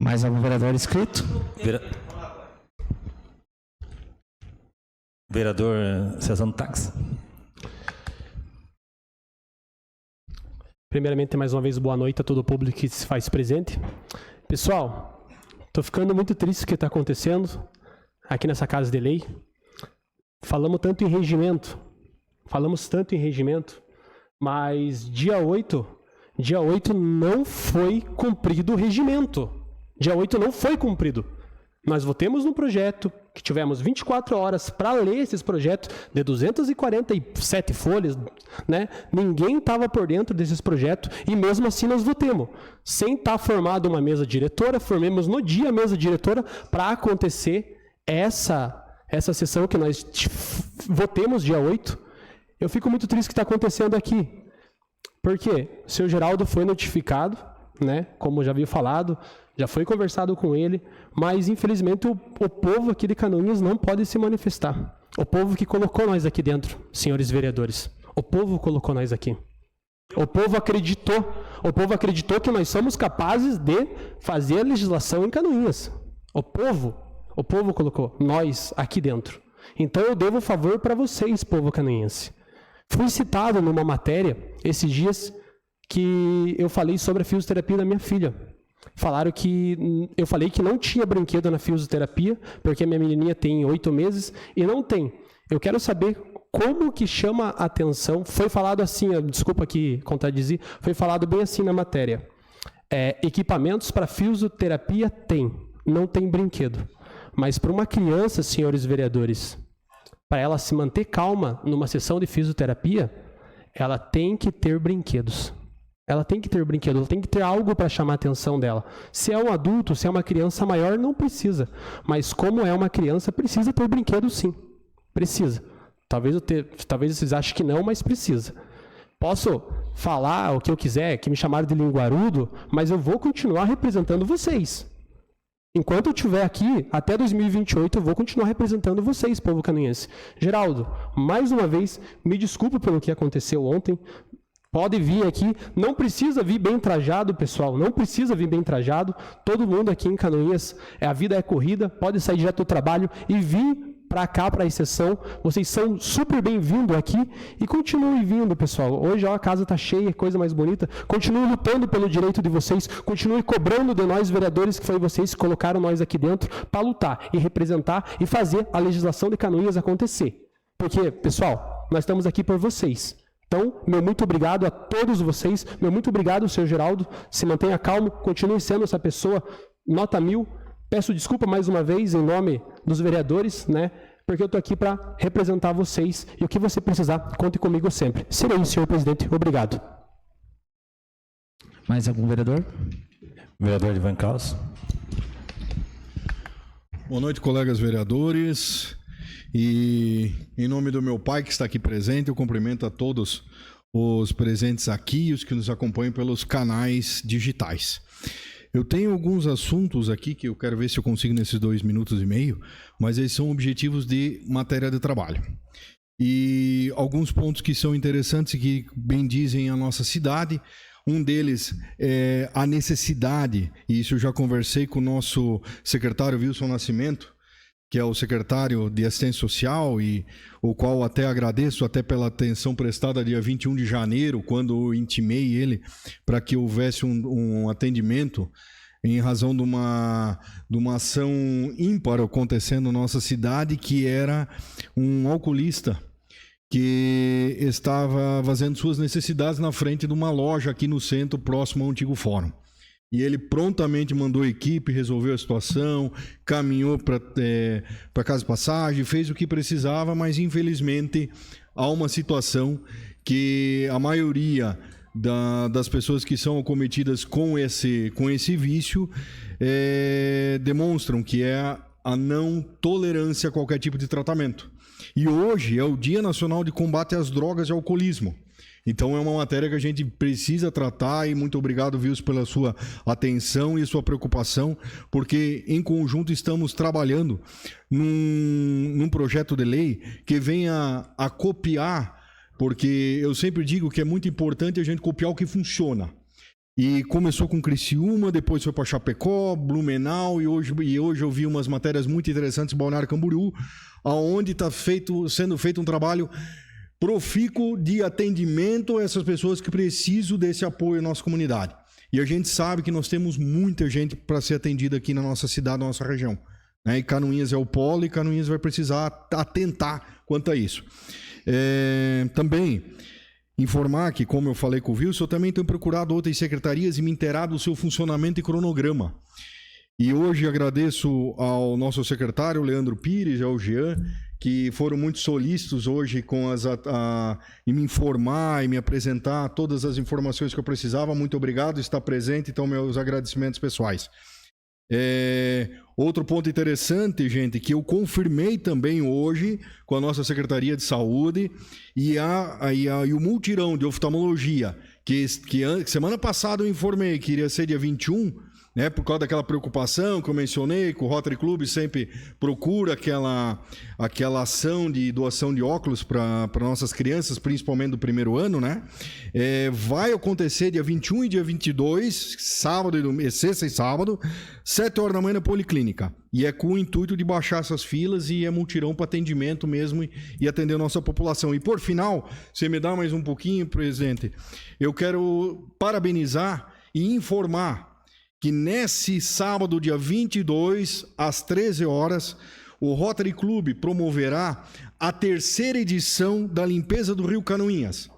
Mais algum vereador inscrito? Vereador Cezano Tax. Primeiramente, mais uma vez, boa noite a todo o público que se faz presente. Pessoal, estou ficando muito triste com o que está acontecendo aqui nessa Casa de Lei. Falamos tanto em regimento, mas dia 8 não foi cumprido o regimento. Dia 8 não foi cumprido. Nós votamos num projeto que tivemos 24 horas para ler esses projetos de 247 folhas, né? Ninguém estava por dentro desses projetos e mesmo assim nós votamos. Sem estar formada uma mesa diretora, formemos no dia a mesa diretora para acontecer essa sessão que nós votemos dia 8. Eu fico muito triste com o que está acontecendo aqui. Porque o senhor Geraldo foi notificado, né? Como já havia falado, já foi conversado com ele, mas infelizmente o povo aqui de Canoinhas não pode se manifestar. O povo que colocou nós aqui dentro, senhores vereadores. O povo colocou nós aqui. O povo acreditou que nós somos capazes de fazer a legislação em Canoinhas. O povo colocou nós aqui dentro. Então eu devo favor para vocês, povo canoinhense. Fui citado numa matéria esses dias que eu falei sobre a fisioterapia da minha filha. Eu falei que não tinha brinquedo na fisioterapia, porque minha menininha tem 8 meses e não tem. Eu quero saber como que chama a atenção. Foi falado assim, desculpa que contradizer, foi falado bem assim na matéria. Equipamentos para fisioterapia não tem brinquedo. Mas para uma criança, senhores vereadores, para ela se manter calma numa sessão de fisioterapia, ela tem que ter brinquedos. Ela tem que ter algo para chamar a atenção dela. Se é um adulto, se é uma criança maior, não precisa. Mas como é uma criança, precisa ter brinquedo sim. Precisa. Talvez vocês achem que não, mas precisa. Posso falar o que eu quiser, que me chamaram de linguarudo, mas eu vou continuar representando vocês. Enquanto eu estiver aqui, até 2028, eu vou continuar representando vocês, povo canoinhense. Geraldo, mais uma vez, me desculpe pelo que aconteceu ontem. Pode vir aqui, não precisa vir bem trajado, pessoal, não precisa vir bem trajado. Todo mundo aqui em Canoinhas, a vida é corrida, pode sair direto do trabalho e vir para cá, para a sessão. Vocês são super bem-vindos aqui e continuem vindo, pessoal. Hoje a casa está cheia, coisa mais bonita. Continuem lutando pelo direito de vocês, continuem cobrando de nós, vereadores, que foi vocês que colocaram nós aqui dentro para lutar e representar e fazer a legislação de Canoinhas acontecer. Porque, pessoal, nós estamos aqui por vocês. Então, meu muito obrigado a todos vocês, meu muito obrigado, senhor Geraldo, se mantenha calmo, continue sendo essa pessoa, nota 1000, peço desculpa mais uma vez em nome dos vereadores, né, porque eu estou aqui para representar vocês e o que você precisar, conte comigo sempre. Serei isso, senhor presidente, obrigado. Mais algum vereador? Vereador Ivan Carlos. Boa noite, colegas vereadores. E em nome do meu pai que está aqui presente, eu cumprimento a todos os presentes aqui e os que nos acompanham pelos canais digitais. Eu tenho alguns assuntos aqui que eu quero ver se eu consigo nesses 2 minutos e meio, mas eles são objetivos de matéria de trabalho. E alguns pontos que são interessantes e que bem dizem a nossa cidade. Um deles é a necessidade, e isso eu já conversei com o nosso secretário Wilson Nascimento, que é o secretário de Assistência Social, e o qual até agradeço até pela atenção prestada dia 21 de janeiro, quando eu intimei ele para que houvesse um atendimento em razão de uma ação ímpar acontecendo na nossa cidade, que era um alcoolista que estava fazendo suas necessidades na frente de uma loja aqui no centro, próximo ao antigo fórum. E ele prontamente mandou a equipe, resolveu a situação, caminhou para Casa de Passagem, fez o que precisava, mas infelizmente há uma situação que a maioria das pessoas que são acometidas com esse vício demonstram que é a não tolerância a qualquer tipo de tratamento. E hoje é o Dia Nacional de Combate às Drogas e Alcoolismo. Então é uma matéria que a gente precisa tratar e muito obrigado, Wilson, pela sua atenção e sua preocupação, porque em conjunto estamos trabalhando num projeto de lei que venha a copiar, porque eu sempre digo que é muito importante a gente copiar o que funciona. E começou com Criciúma, depois foi para Chapecó, Blumenau e hoje eu vi umas matérias muito interessantes em Balneário Camboriú, aonde está sendo feito um trabalho profícuo de atendimento a essas pessoas que precisam desse apoio à nossa comunidade. E a gente sabe que nós temos muita gente para ser atendida aqui na nossa cidade, na nossa região. Né? E Canoinhas é o polo e Canoinhas vai precisar atentar quanto a isso. Também informar que, como eu falei com o Wilson, eu também tenho procurado outras secretarias e me inteirado do seu funcionamento e cronograma. E hoje agradeço ao nosso secretário, Leandro Pires, e ao Jean, que foram muito solícitos hoje em me informar e me apresentar todas as informações que eu precisava. Muito obrigado, está presente, então meus agradecimentos pessoais. Outro ponto interessante, gente, que eu confirmei também hoje com a nossa Secretaria de Saúde e o multirão de oftalmologia, que semana passada eu informei que iria ser dia 21, né, por causa daquela preocupação que eu mencionei, que o Rotary Club sempre procura aquela ação de doação de óculos para nossas crianças, principalmente do primeiro ano, né? Vai acontecer dia 21 e dia 22, sexta e sábado, 7 horas da manhã na Policlínica. E é com o intuito de baixar essas filas e é multirão para atendimento mesmo e atender a nossa população. E por final, você me dá mais um pouquinho, presidente, eu quero parabenizar e informar que nesse sábado, dia 22, às 13 horas, o Rotary Club promoverá a 3ª edição da limpeza do Rio Canoinhas.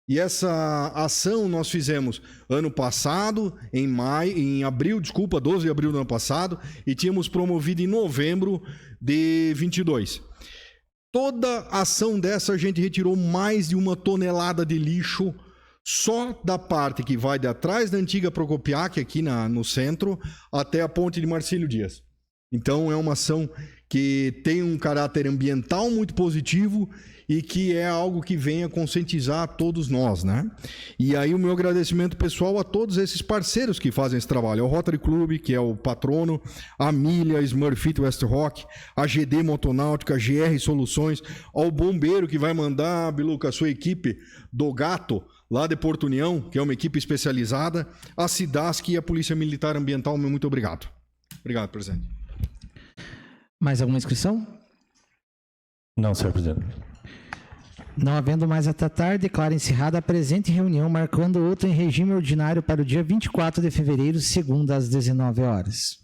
E essa ação nós fizemos ano passado, em abril, 12 de abril do ano passado, e tínhamos promovido em novembro de 22. Toda ação dessa a gente retirou mais de 1 tonelada de lixo só da parte que vai de atrás da antiga Procopiac, aqui no centro, até a ponte de Marcílio Dias. Então é uma ação que tem um caráter ambiental muito positivo e que é algo que vem a conscientizar todos nós, né? E aí o meu agradecimento pessoal a todos esses parceiros que fazem esse trabalho. Ao Rotary Club, que é o patrono, a Milha, a Smurfit West Rock, a GD Motonáutica, a GR Soluções, ao bombeiro que vai mandar, Biluca, a sua equipe do Gato, lá de Porto União, que é uma equipe especializada, a Cidasc e a Polícia Militar Ambiental. Muito obrigado. Obrigado, presidente. Mais alguma inscrição? Não, senhor presidente. Não havendo mais até tarde, declaro encerrada a presente reunião, marcando outra em regime ordinário para o dia 24 de fevereiro, segunda, às 19 horas.